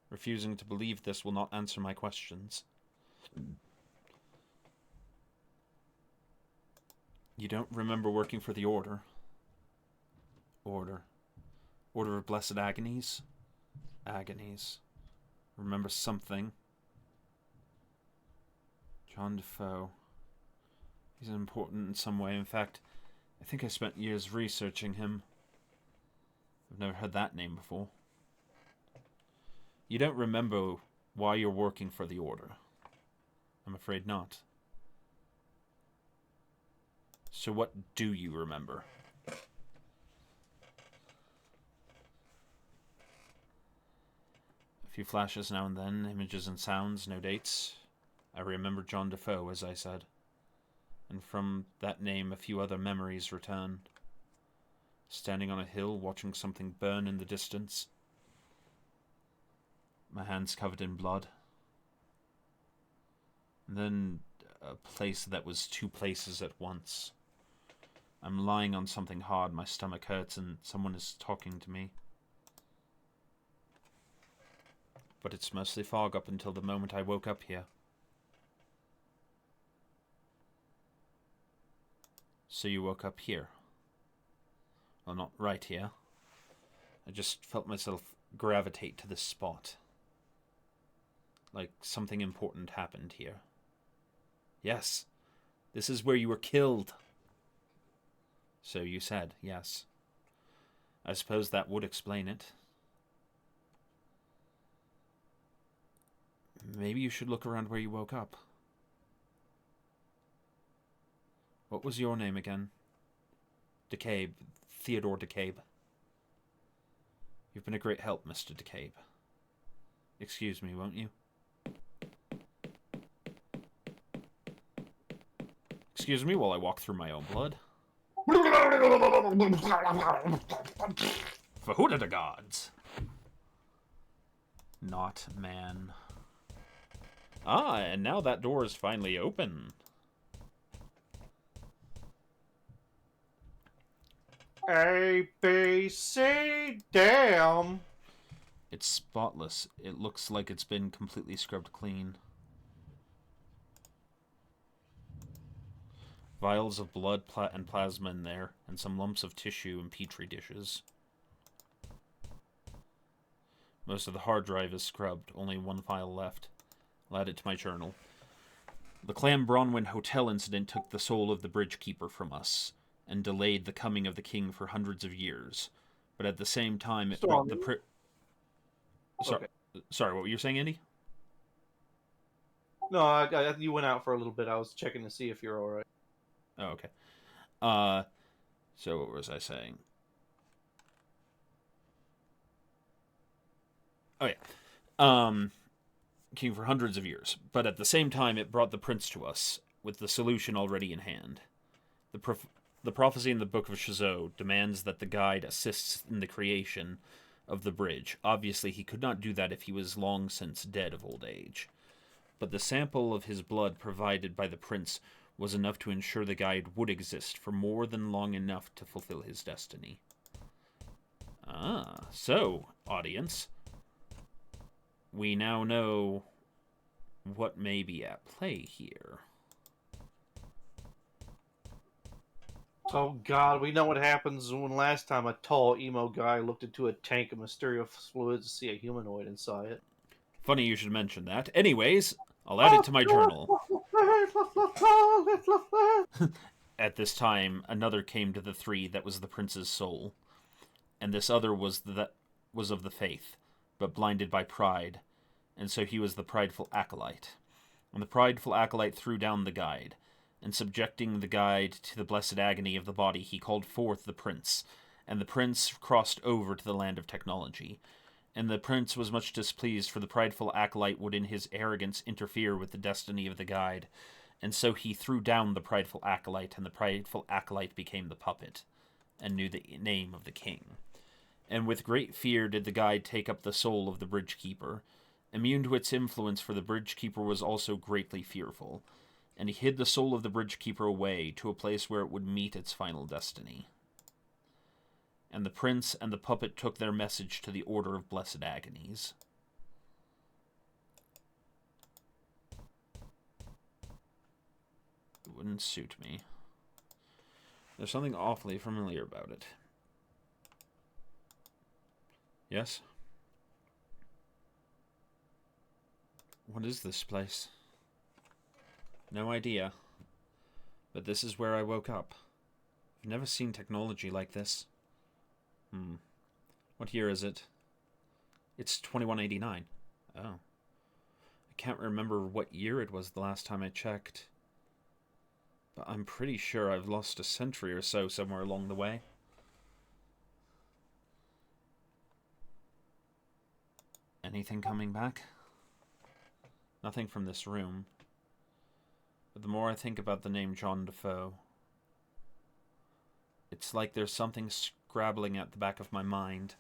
Refusing to believe this will not answer my questions. You don't remember working for the Order? Order. Order of Blessed Agonies? Agonies. Remember something. John Defoe. He's important in some way. In fact, I think I spent years researching him. I've never heard that name before. You don't remember why you're working for the Order? I'm afraid not. So what do you remember? A few flashes now and then, images and sounds, no dates. I remember John Defoe, as I said. And from that name, a few other memories return. Standing on a hill, watching something burn in the distance. My hands covered in blood. And then a place that was two places at once. I'm lying on something hard, my stomach hurts, and someone is talking to me. But it's mostly fog up until the moment I woke up here. So you woke up here? Well, not right here. I just felt myself gravitate to this spot. Like something important happened here. Yes, this is where you were killed. So you said, yes. I suppose that would explain it. Maybe you should look around where you woke up. What was your name again? DeCabe. Theodore DeCabe. You've been a great help, Mr. DeCabe. Excuse me, won't you? Excuse me while I walk through my own blood. For who are the gods? Not man. Ah, and now that door is finally open. A, B, C, damn. It's spotless. It looks like it's been completely scrubbed clean. Vials of blood and plasma in there, and some lumps of tissue in petri dishes. Most of the hard drive is scrubbed, only one file left. I'll add it to my journal. The Clan Bronwyn Hotel incident took the soul of the Bridge Keeper from us, and delayed the coming of the king for hundreds of years. But at the same time, it brought the Sorry, what were you saying, Andy? No, you went out for a little bit. I was checking to see if you're all right. Oh, okay. So what was I saying? Oh, yeah. King for hundreds of years. But at the same time, it brought the prince to us, with the solution already in hand. The prophecy in the Book of Chazot demands that the guide assists in the creation of the bridge. Obviously, he could not do that if he was long since dead of old age. But the sample of his blood provided by the prince was enough to ensure the guide would exist for more than long enough to fulfill his destiny. Ah, so, audience, we now know what may be at play here. Oh god, we know what happens when last time a tall emo guy looked into a tank of mysterious fluids to see a humanoid inside it. Funny you should mention that. Anyways, I'll add it to my journal. At this time, another came to the three that was the prince's soul, and this other was of the faith, but blinded by pride, and so he was the prideful acolyte. And the prideful acolyte threw down the guide, and subjecting the guide to the blessed agony of the body, he called forth the prince, and the prince crossed over to the land of technology. And the prince was much displeased, for the prideful acolyte would in his arrogance interfere with the destiny of the guide, and so he threw down the prideful acolyte, and the prideful acolyte became the puppet, and knew the name of the king. And with great fear did the guide take up the soul of the bridge keeper. Immune to its influence, for the bridge keeper was also greatly fearful, and he hid the soul of the bridge keeper away to a place where it would meet its final destiny. And the prince and the puppet took their message to the Order of Blessed Agonies. It wouldn't suit me. There's something awfully familiar about it. Yes? What is this place? No idea. But this is where I woke up. I've never seen technology like this. What year is it? It's 2189. Oh. I can't remember what year it was the last time I checked. But I'm pretty sure I've lost a century or so somewhere along the way. Anything coming back? Nothing from this room. But the more I think about the name John Defoe, it's like there's something scrabbling at the back of my mind.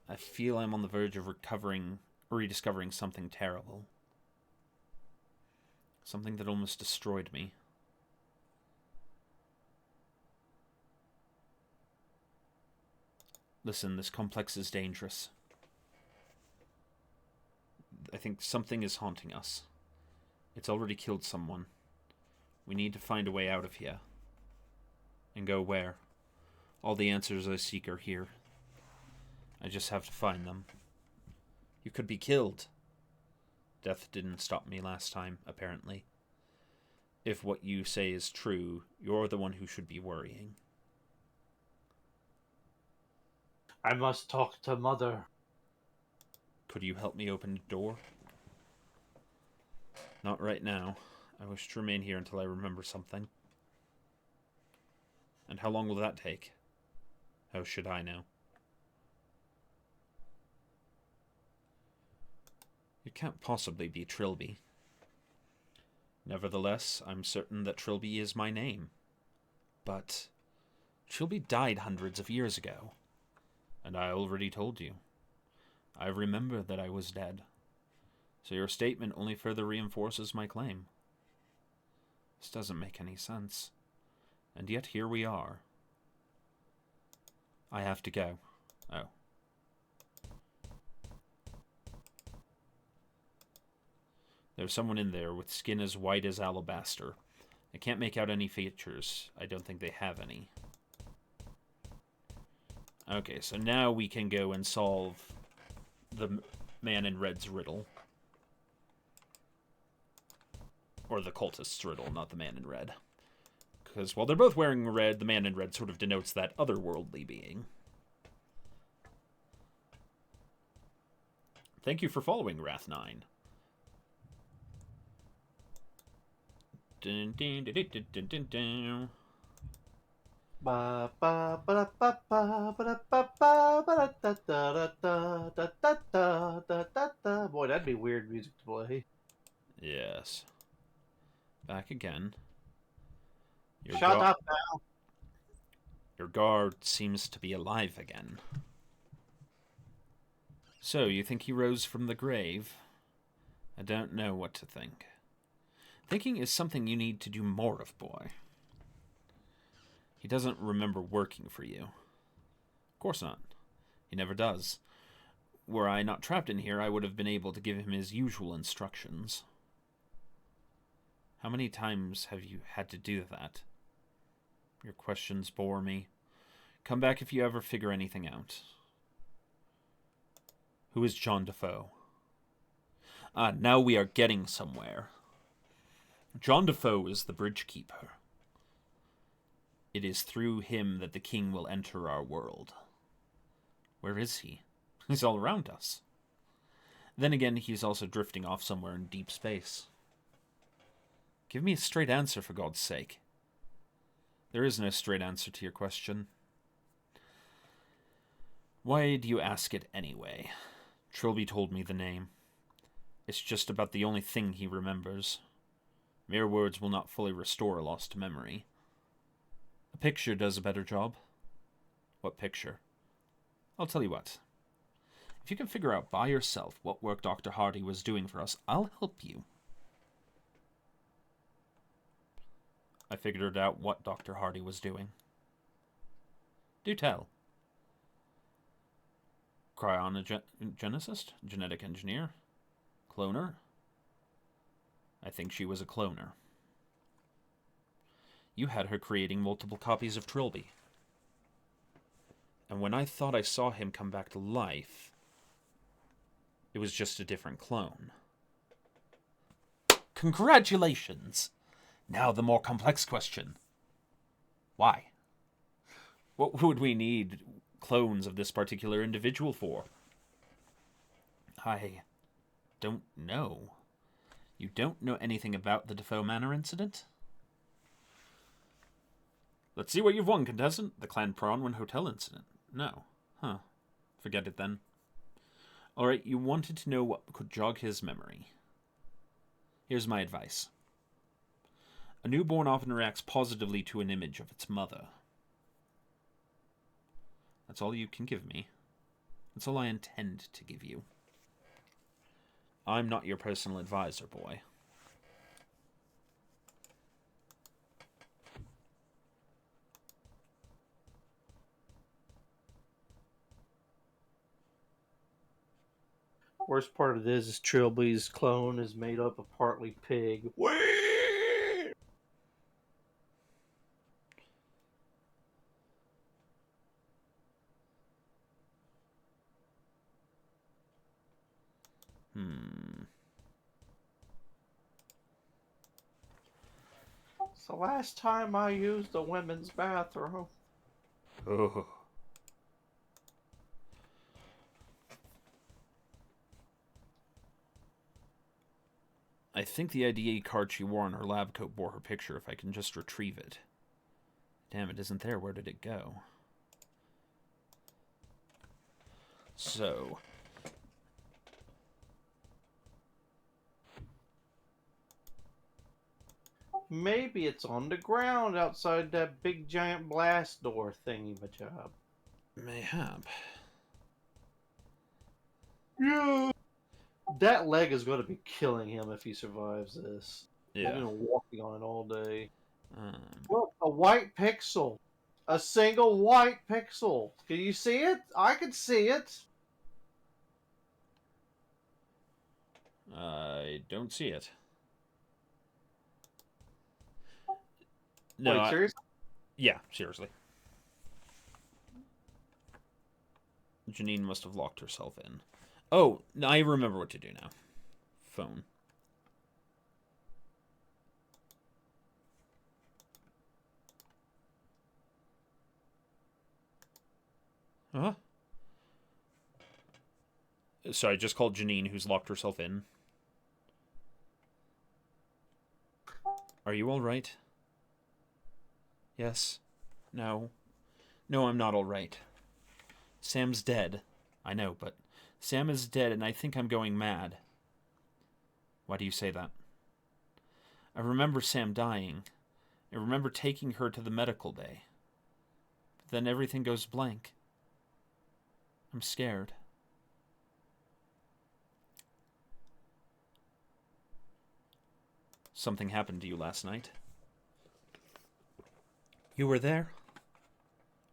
I feel I'm on the verge of rediscovering something terrible. Something that almost destroyed me. Listen, this complex is dangerous. I think something is haunting us. It's already killed someone. We need to find a way out of here. And go where? All the answers I seek are here. I just have to find them. You could be killed. Death didn't stop me last time, apparently. If what you say is true, you're the one who should be worrying. I must talk to Mother. Could you help me open the door? Not right now. I wish to remain here until I remember something. And how long will that take? How should I know? It can't possibly be Trilby. Nevertheless, I'm certain that Trilby is my name. But Trilby died hundreds of years ago. And I already told you. I remember that I was dead. So your statement only further reinforces my claim. This doesn't make any sense. And yet here we are. I have to go. Oh. There's someone in there with skin as white as alabaster. I can't make out any features. I don't think they have any. Okay, so now we can go and solve the man in red's riddle. Or the cultist's riddle, not the man in red. Because while they're both wearing red, the man in red sort of denotes that otherworldly being. Thank you for following, Wrath9. Dun, dun, dun, dun, dun, dun, dun. Ba ba ba ba ba ba ba ba ba da da da da da da da da da. Boy, that'd be weird music to play. Yes. Back again. Shut up now. Your guard seems to be alive again. So, you think he rose from the grave? I don't know what to think. Thinking is something you need to do more of, boy. He doesn't remember working for you. Of course not. He never does. Were I not trapped in here, I would have been able to give him his usual instructions. How many times have you had to do that? Your questions bore me. Come back if you ever figure anything out. Who is John Defoe? Ah, now we are getting somewhere. John Defoe is the Bridge Keeper. It is through him that the king will enter our world. Where is he? He's all around us. Then again, he's also drifting off somewhere in deep space. Give me a straight answer, for God's sake. There is no straight answer to your question. Why do you ask it anyway? Trilby told me the name. It's just about the only thing he remembers. Mere words will not fully restore a lost memory. A picture does a better job. What picture? I'll tell you what. If you can figure out by yourself what work Dr. Hardy was doing for us, I'll help you. I figured out what Dr. Hardy was doing. Do tell. Cryogenicist? Genetic engineer? Cloner? I think she was a cloner. You had her creating multiple copies of Trilby. And when I thought I saw him come back to life, it was just a different clone. Congratulations! Now the more complex question. Why? What would we need clones of this particular individual for? I don't know. You don't know anything about the Defoe Manor incident? Let's see what you've won, contestant. The Clan Prawnwen Hotel incident. No. Huh. Forget it then. Alright, you wanted to know what could jog his memory. Here's my advice. A newborn often reacts positively to an image of its mother. That's all you can give me. That's all I intend to give you. I'm not your personal advisor, boy. Worst part of this is Trilby's clone is made up of partly pig. It's the last time I used the women's bathroom. Oh. I think the ID card she wore on her lab coat bore her picture, if I can just retrieve it. Damn, it isn't there. Where did it go? So... Maybe it's on the ground outside that big giant blast door thingy, majob. Mayhap. Yeah. That leg is going to be killing him if he survives this. Yeah. He's been walking on it all day. Um, Look, a white pixel. A single white pixel. Can you see it? I can see it. I don't see it. No, Wait, seriously? Yeah, seriously. Janine must have locked herself in. Oh, I remember what to do now. Phone. Huh? So I just called Janine, who's locked herself in. Are you all right? Yes. No. No, I'm not all right. Sam's dead. I know, but Sam is dead, and I think I'm going mad. Why do you say that? I remember Sam dying. I remember taking her to the medical bay. But then everything goes blank. I'm scared. Something happened to you last night. You were there?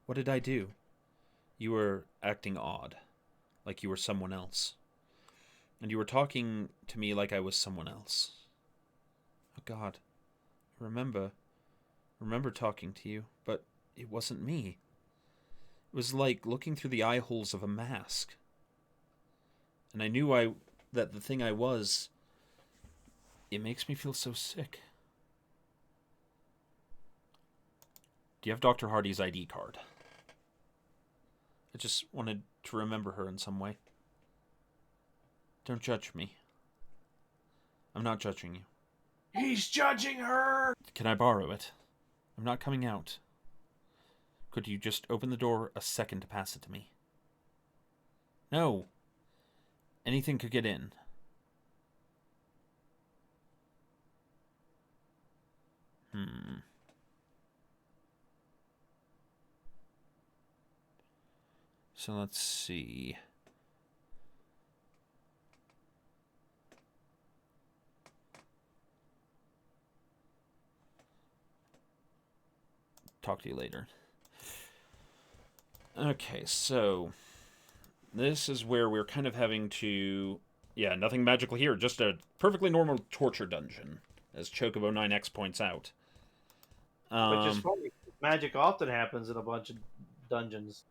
What did I do? You were acting odd, like you were someone else. And you were talking to me like I was someone else. Oh God, I remember talking to you, but it wasn't me. It was like looking through the eye holes of a mask. And I knew that the thing I was, it makes me feel so sick. Do you have Dr. Hardy's ID card? I just wanted to remember her in some way. Don't judge me. I'm not judging you. He's judging her! Can I borrow it? I'm not coming out. Could you just open the door a second to pass it to me? No. Anything could get in. So let's see. Talk to you later. Okay, so this is where we're kind of having to... Yeah, nothing magical here, just a perfectly normal torture dungeon, as Chocobo 9X points out. Which is funny. Magic often happens in a bunch of dungeons.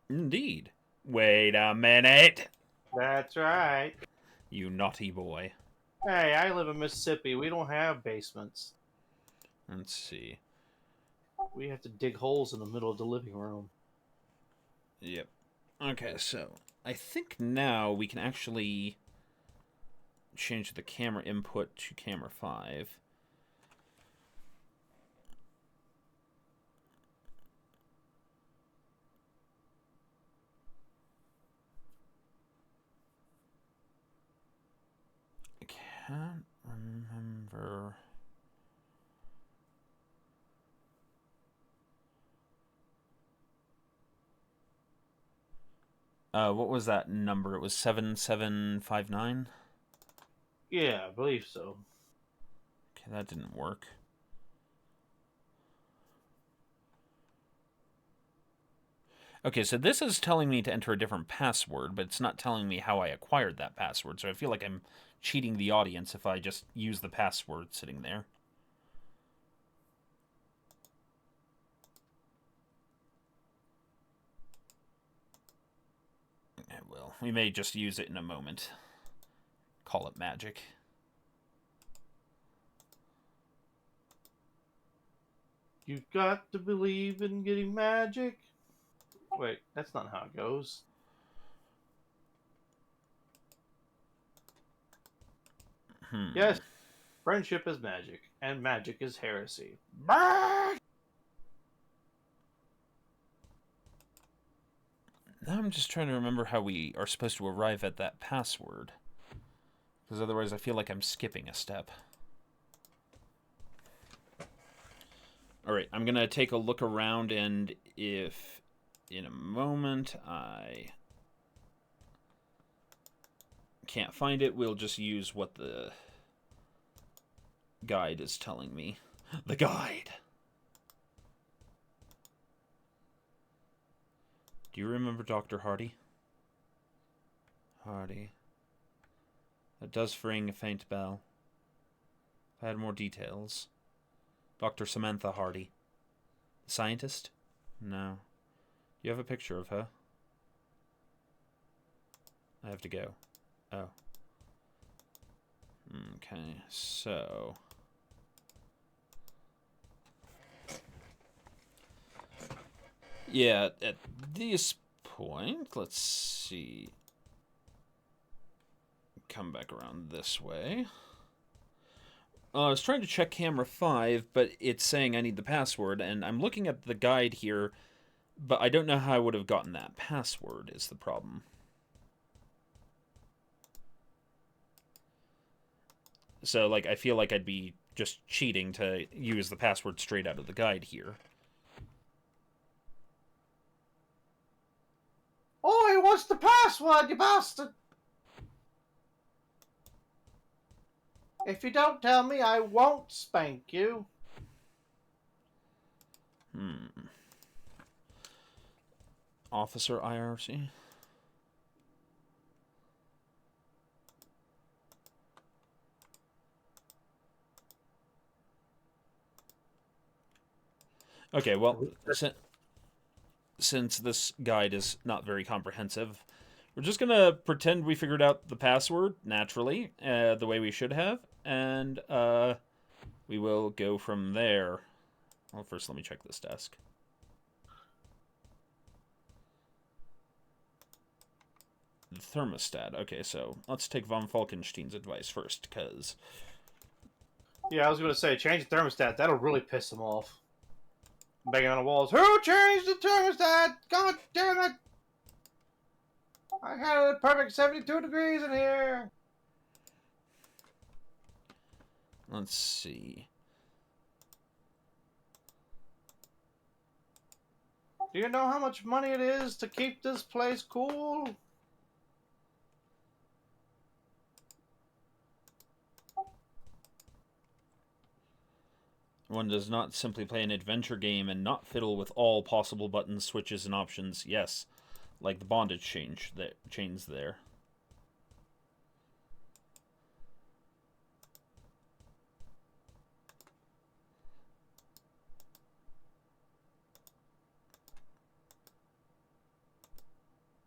Indeed. Wait a minute! That's right. You naughty boy. Hey, I live in Mississippi. We don't have basements. Let's see. We have to dig holes in the middle of the living room. Yep. Okay, so I think now we can actually change the camera input to camera 5. I can't remember. What was that number? It was 7759? Yeah, I believe so. Okay, that didn't work. Okay, so this is telling me to enter a different password, but it's not telling me how I acquired that password, so I feel like I'm cheating the audience if I just use the password sitting there. Well, we may just use it in a moment. Call it magic. You've got to believe in getting magic. Wait, that's not how it goes. Yes, Friendship is magic, and magic is heresy. Bah! Now I'm just trying to remember how we are supposed to arrive at that password. Because otherwise I feel like I'm skipping a step. Alright, I'm going to take a look around, and if in a moment I can't find it, we'll just use what the guide is telling me. The guide! Do you remember Dr. Hardy? Hardy. That does ring a faint bell. If I had more details. Dr. Samantha Hardy. The scientist? No. Do you have a picture of her? I have to go. Oh. Okay, so... yeah, at this point, let's see. Come back around this way. I was trying to check camera 5, but it's saying I need the password, and I'm looking at the guide here, but I don't know how I would have gotten that password, is the problem. So, like, I feel like I'd be just cheating to use the password straight out of the guide here. Oi, what's the password, you bastard? If you don't tell me, I won't spank you. Officer IRC? Okay, well, since this guide is not very comprehensive, we're just going to pretend we figured out the password naturally, the way we should have, and we will go from there. Well, first let me check this desk. The thermostat. Okay, so let's take von Falkenstein's advice first, because... yeah, I was going to say, change the thermostat. That'll really piss him off. Banging on the walls. Who changed the thermostat? God damn it! I had a perfect 72 degrees in here. Let's see. Do you know how much money it is to keep this place cool? One does not simply play an adventure game and not fiddle with all possible buttons, switches, and options. Yes, like the bondage chains there.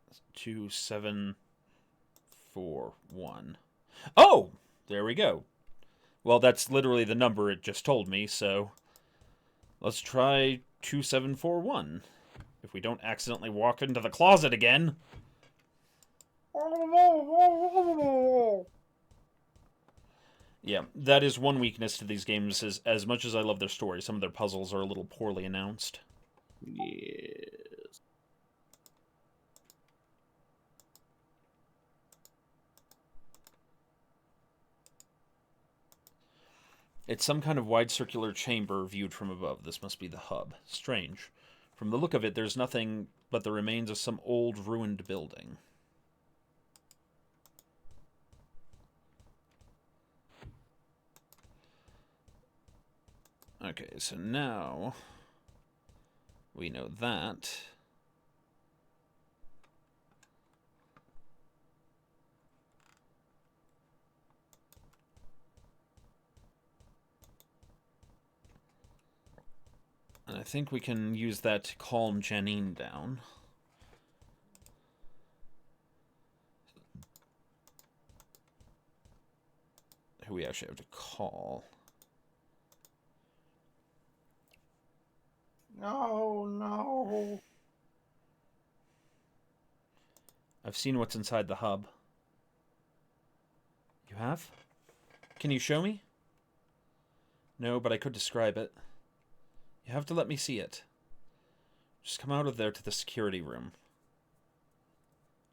That's 2741. Oh, there we go. Well, that's literally the number it just told me, so let's try 2741. If we don't accidentally walk into the closet again. Yeah, that is one weakness to these games, is as much as I love their story, some of their puzzles are a little poorly announced. Yes. It's some kind of wide circular chamber viewed from above. This must be the hub. Strange. From the look of it, there's nothing but the remains of some old, ruined building. Okay, so now we know that. And I think we can use that to calm Janine down. Who we actually have to call. No, no. I've seen what's inside the hub. You have? Can you show me? No, but I could describe it. You have to let me see it. Just come out of there to the security room.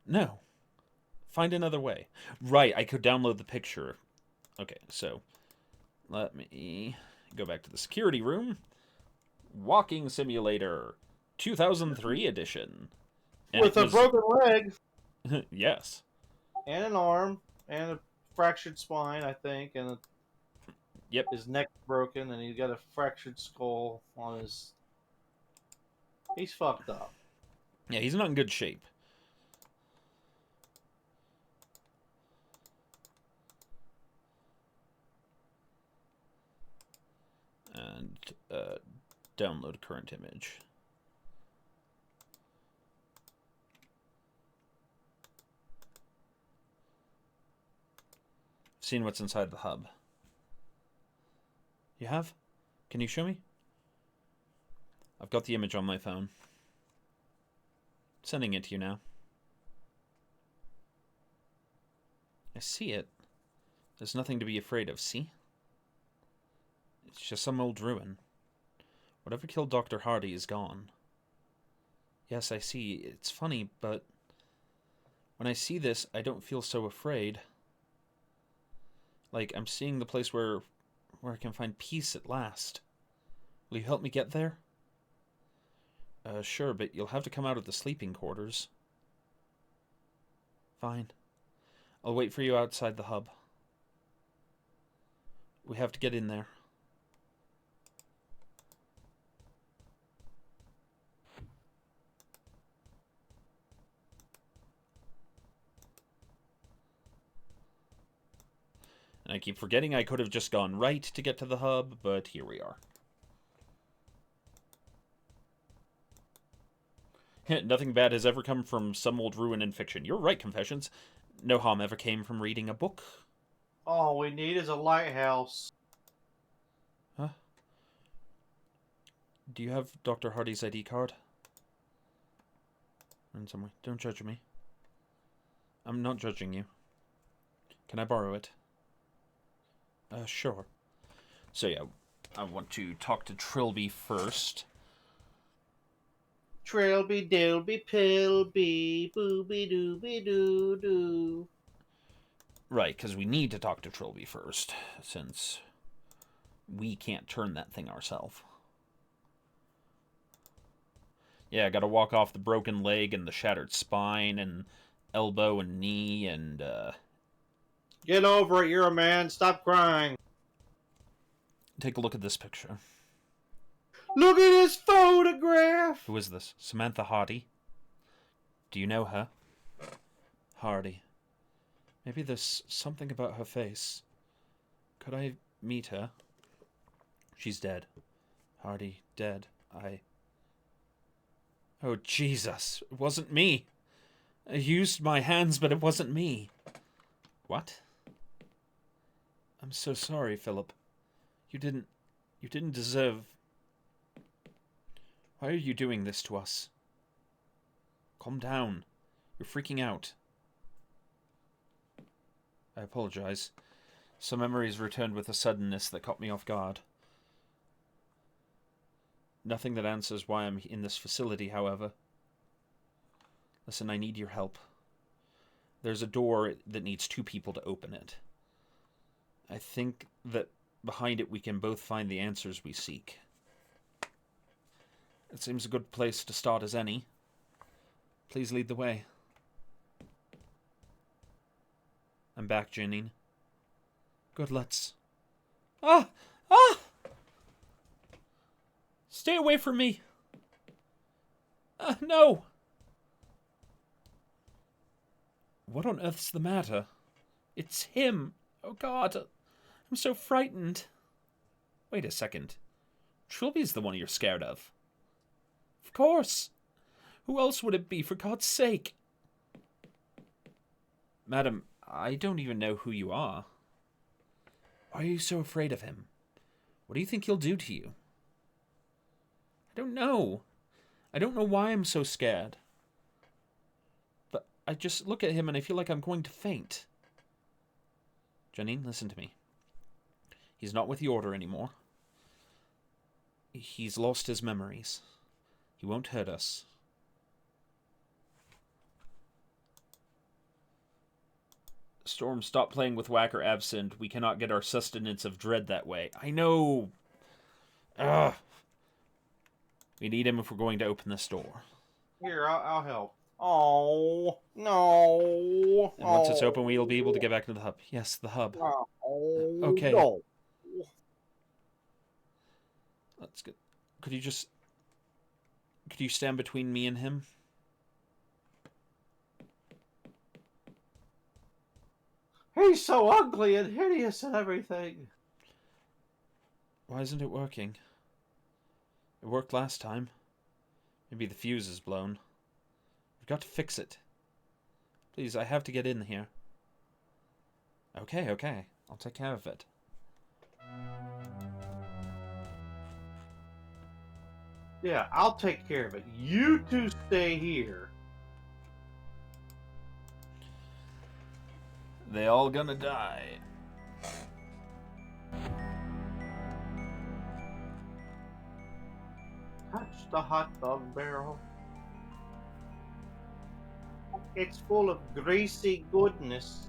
No. Find another way. Right, I could download the picture. Okay, so let me go back to the security room. Walking Simulator 2003 edition. And With a broken leg. Yes. And an arm. And a fractured spine, I think. And Yep. his neck broken. And he's got a fractured skull on his... He's fucked up. Yeah, he's not in good shape. And download current image. Seen what's inside the hub. You have? Can you show me? I've got the image on my phone. Sending it to you now. I see it. There's nothing to be afraid of, see? It's just some old ruin. Whatever killed Dr. Hardy is gone. Yes, I see. It's funny, but when I see this, I don't feel so afraid. Like, I'm seeing the place where I can find peace at last. Will you help me get there? Sure, but you'll have to come out of the sleeping quarters. Fine. I'll wait for you outside the hub. We have to get in there. And I keep forgetting I could have just gone right to get to the hub, but here we are. Nothing bad has ever come from some old ruin in fiction. You're right, Confessions. No harm ever came from reading a book. All we need is a lighthouse. Huh? Do you have Dr. Hardy's ID card? In some way. Don't judge me. I'm not judging you. Can I borrow it? Sure. So yeah, I want to talk to Trilby first. Trilby, dilby, pilby, booby dooby doo doo. Right, because we need to talk to Trilby first, since we can't turn that thing ourselves. Yeah, I gotta walk off the broken leg and the shattered spine and elbow and knee and, Get over it, you're a man. Stop crying. Take a look at this picture. Look at this photograph. Who is this? Samantha Hardy? Do you know her? Hardy. Maybe there's something about her face. Could I meet her? She's dead. Hardy, dead. Oh, Jesus. It wasn't me. I used my hands, but it wasn't me. What? I'm so sorry, Philip. You didn't deserve... Why are you doing this to us? Calm down. You're freaking out. I apologize. Some memories returned with a suddenness that caught me off guard. Nothing that answers why I'm in this facility, however. Listen, I need your help. There's a door that needs 2 people to open it. I think that behind it we can both find the answers we seek. It seems a good place to start as any. Please lead the way. I'm back, Janine. Good, let's... Ah! Ah! Stay away from me! No! What on earth's the matter? It's him! Oh God! I'm so frightened. Wait a second. Trilby's the one you're scared of. Of course! Who else would it be, for God's sake? Madam, I don't even know who you are. Why are you so afraid of him? What do you think he'll do to you? I don't know. I don't know why I'm so scared. But I just look at him and I feel like I'm going to faint. Janine, listen to me. He's not with the Order anymore. He's lost his memories. He won't hurt us. Storm, stop playing with Whacker Absinthe. We cannot get our sustenance of dread that way. I know. Ugh. We need him if we're going to open this door. Here, I'll help. Oh, no. And once it's open, we'll be able to get back to the hub. Yes, the hub. Oh, Okay. no. That's good. Could you stand between me and him? He's so ugly and hideous and everything. Why isn't it working? It worked last time. Maybe the fuse is blown. We've got to fix it. Please, I have to get in here. Okay. I'll take care of it. Yeah, I'll take care of it. You two stay here. They all gonna die. Touch the hot dog barrel. It's full of greasy goodness.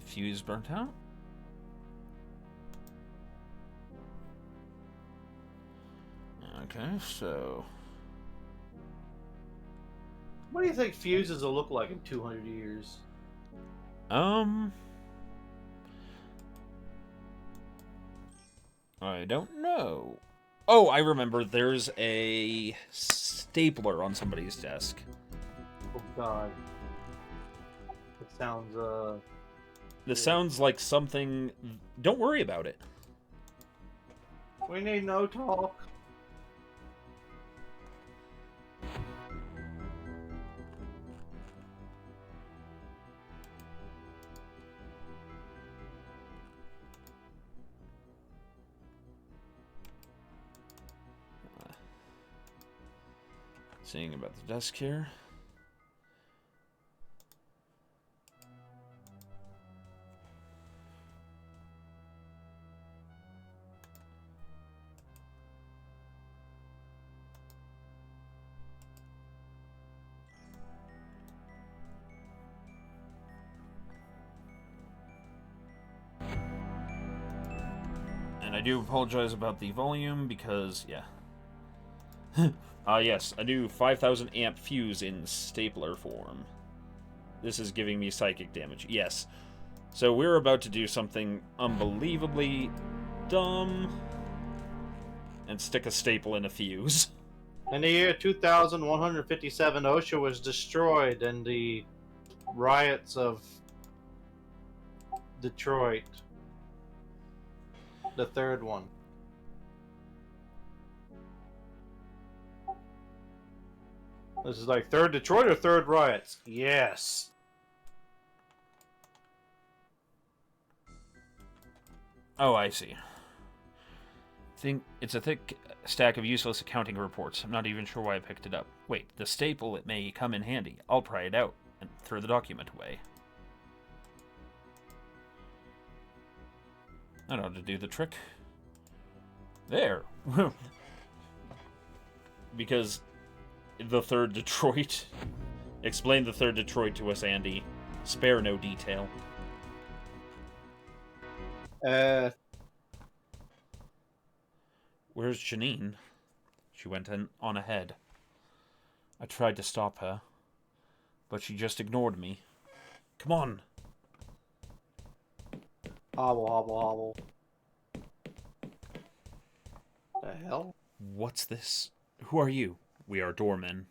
Fuse burnt out? Okay, so... What do you think fuses will look like in 200 years? I don't know. Oh, I remember. There's a stapler on somebody's desk. Oh God. It sounds, This sounds like something... Don't worry about it. we need no talk. Seeing about the desk here. And I do apologize about the volume because, yeah. Yes, a new 5,000 amp fuse in stapler form. This is giving me psychic damage. Yes. So we're about to do something unbelievably dumb and stick a staple in a fuse. In the year 2157, OSHA was destroyed in the riots of Detroit. The third one. This is like third Detroit or third riots? Yes. Oh, I see. It's a thick stack of useless accounting reports. I'm not even sure why I picked it up. Wait, the staple, it may come in handy. I'll pry it out and throw the document away. That ought to do the trick. There. Because the third Detroit. Explain the third Detroit to us, Andy. Spare no detail. Where's Janine? She went on ahead. I tried to stop her, but she just ignored me. Come on. Hobble, hobble, hobble. The hell? What's this? Who are you? We are doormen.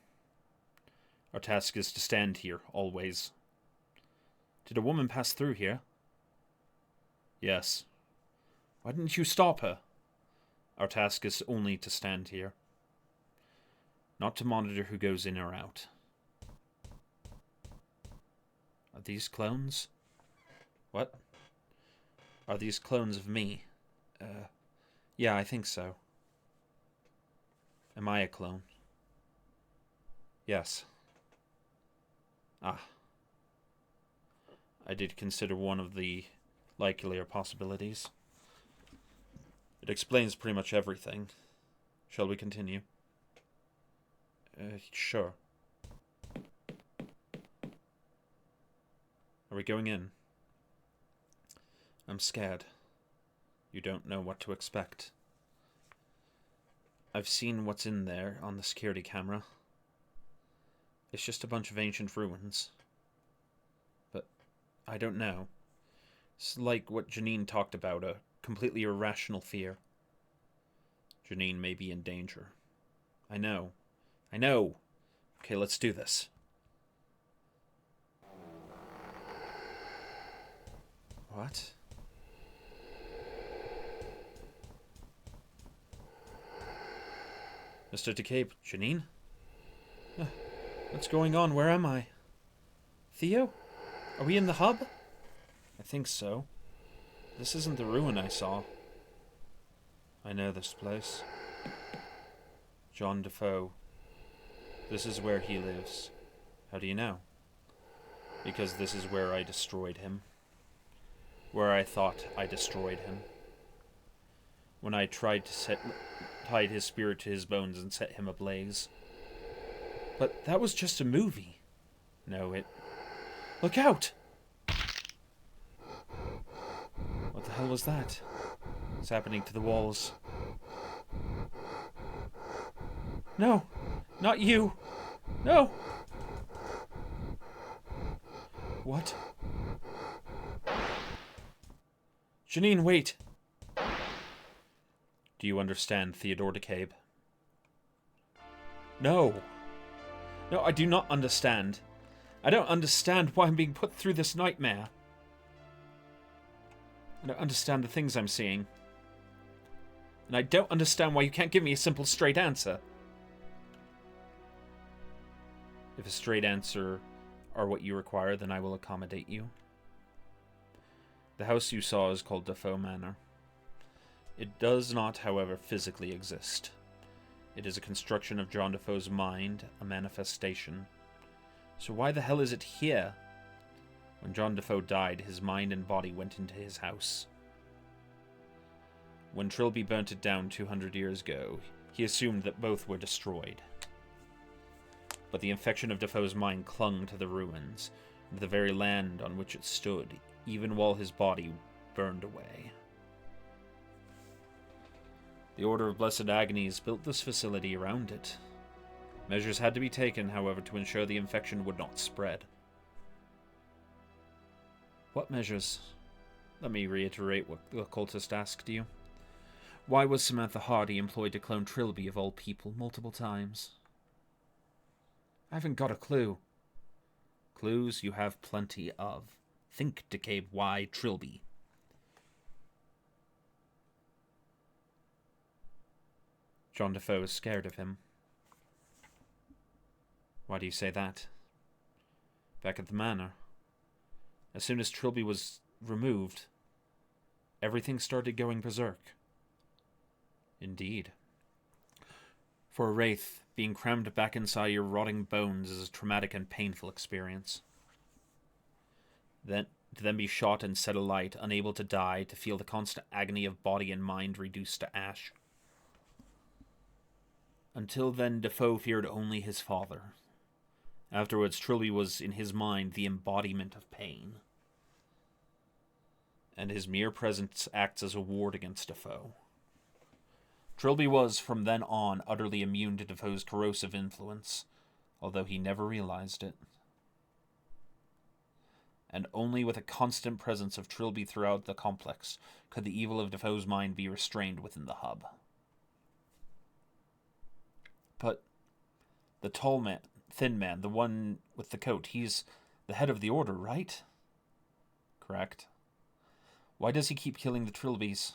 Our task is to stand here, always. Did a woman pass through here? Yes. Why didn't you stop her? Our task is only to stand here. Not to monitor who goes in or out. Are these clones? What? Are these clones of me? Yeah, I think so. Am I a clone? Yes. Ah. I did consider one of the likelier possibilities. It explains pretty much everything. Shall we continue? Sure. Are we going in? I'm scared. You don't know what to expect. I've seen what's in there on the security camera. It's just a bunch of ancient ruins. But I don't know. It's like what Janine talked about, a completely irrational fear. Janine may be in danger. I know. I know! Okay, let's do this. What? Mr. DeCabe, Janine? What's going on? Where am I? Theo? Are we in the hub? I think so. This isn't the ruin I saw. I know this place. John Defoe. This is where he lives. How do you know? Because this is where I destroyed him. Where I thought I destroyed him. When I tried to tied his spirit to his bones and set him ablaze. But that was just a movie. No, it... Look out! What the hell was that? What's happening to the walls? No! Not you! No! What? Janine, wait! Do you understand, Theodore DeCabe? No! No, I do not understand. I don't understand why I'm being put through this nightmare. I don't understand the things I'm seeing. And I don't understand why you can't give me a simple, straight answer. If a straight answer are what you require, then I will accommodate you. The house you saw is called Defoe Manor. It does not, however, physically exist. It is a construction of John Defoe's mind, a manifestation. So why the hell is it here? When John Defoe died, his mind and body went into his house. When Trilby burnt it down 200 years ago, he assumed that both were destroyed. But the infection of Defoe's mind clung to the ruins, and the very land on which it stood, even while his body burned away. The Order of Blessed Agonies built this facility around it. Measures had to be taken, however, to ensure the infection would not spread. What measures? Let me reiterate what the occultist asked you. Why was Samantha Hardy employed to clone Trilby, of all people, multiple times? I haven't got a clue. Clues you have plenty of. Think, DeCabe, why Trilby? John Defoe is scared of him. Why do you say that? Back at the manor, as soon as Trilby was removed, everything started going berserk. Indeed. For a wraith, being crammed back inside your rotting bones is a traumatic and painful experience. To then be shot and set alight, unable to die, to feel the constant agony of body and mind reduced to ash. Until then, Defoe feared only his father. Afterwards, Trilby was, in his mind, the embodiment of pain. And his mere presence acts as a ward against Defoe. Trilby was, from then on, utterly immune to Defoe's corrosive influence, although he never realized it. And only with a constant presence of Trilby throughout the complex could the evil of Defoe's mind be restrained within the hub. But the tall man, thin man, the one with the coat, he's the head of the Order, right? Correct. Why does he keep killing the Trilbys?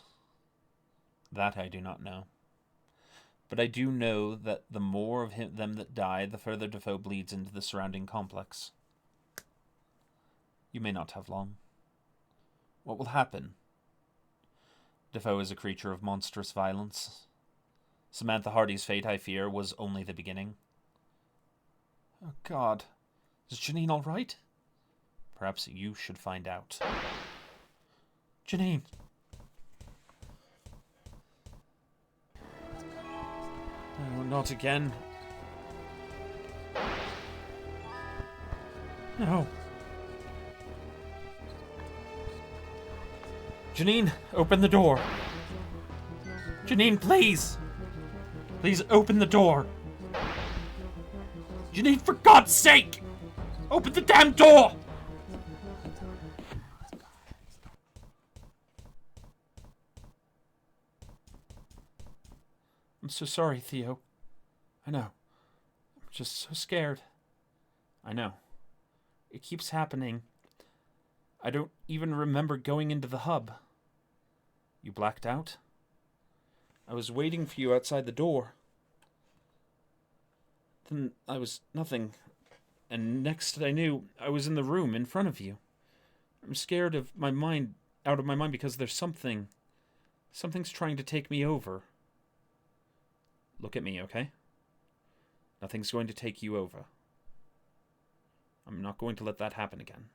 That I do not know. But I do know that the more of them that die, the further Defoe bleeds into the surrounding complex. You may not have long. What will happen? Defoe is a creature of monstrous violence. Samantha Hardy's fate, I fear, was only the beginning. Oh, God. Is Janine all right? Perhaps you should find out. Janine! Oh, not again. No. Janine, open the door. Janine, please! Please open the door. Janine, for God's sake! Open the damn door! I'm so sorry, Theo. I know. I'm just so scared. I know. It keeps happening. I don't even remember going into the hub. You blacked out? I was waiting for you outside the door. Then I was nothing. And next I knew, I was in the room in front of you. I'm scared of my mind, out of my mind, because there's something. Something's trying to take me over. Look at me, okay? Nothing's going to take you over. I'm not going to let that happen again.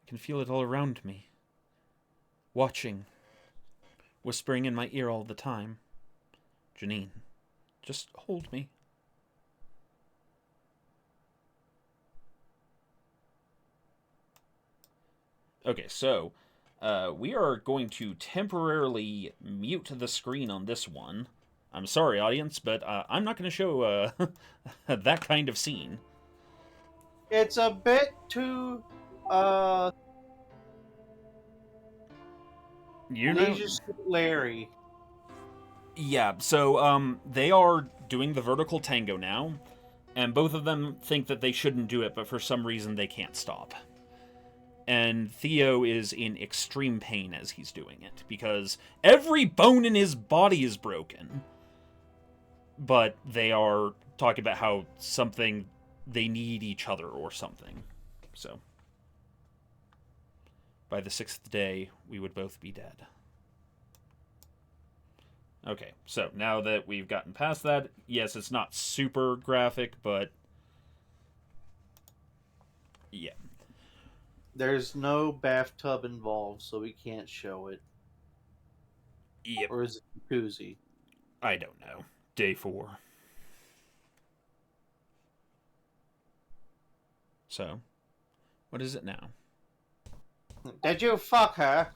I can feel it all around me. Watching. Whispering in my ear all the time. Janine, just hold me. Okay, so we are going to temporarily mute the screen on this one. I'm sorry, audience, but I'm not going to show that kind of scene. It's a bit too You know, Leisure Suit Larry. yeah. So they are doing the vertical tango now, and both of them think that they shouldn't do it, but for some reason they can't stop. And Theo is in extreme pain as he's doing it, because every bone in his body is broken. But they are talking about how they need each other or something. So, by the 6th day, we would both be dead. Okay, so now that we've gotten past that, yes, it's not super graphic, but yeah. There's no bathtub involved, so we can't show it. Yep. Or is it a jacuzzi? I don't know. Day 4. So, what is it now? Did you fuck her?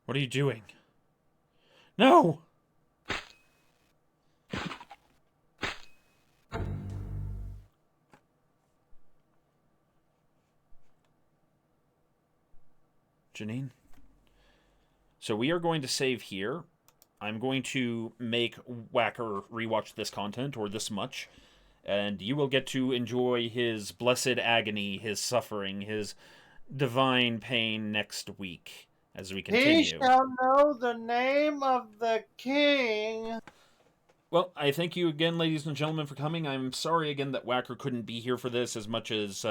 What are you doing? No! Janine? So we are going to save here. I'm going to make Whacker rewatch this content, or this much, and you will get to enjoy his blessed agony, his suffering, his divine pain next week as we continue. He shall know the name of the king. Well, I thank you again, ladies and gentlemen, for coming. I'm sorry again that Whacker couldn't be here for this. As much as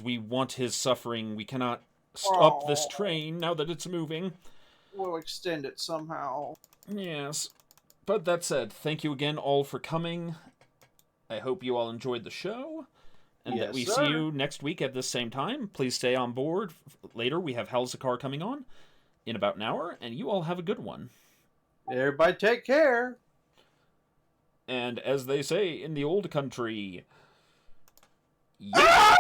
we want his suffering, we cannot stop this train now that it's moving. We'll extend it somehow. Yes. But that said, thank you again all for coming. I hope you all enjoyed the show. And that we see you next week at this same time. Please stay on board. Later, we have Halzakar coming on in about an hour. And you all have a good one. Everybody take care. And as they say in the old country... Yeah.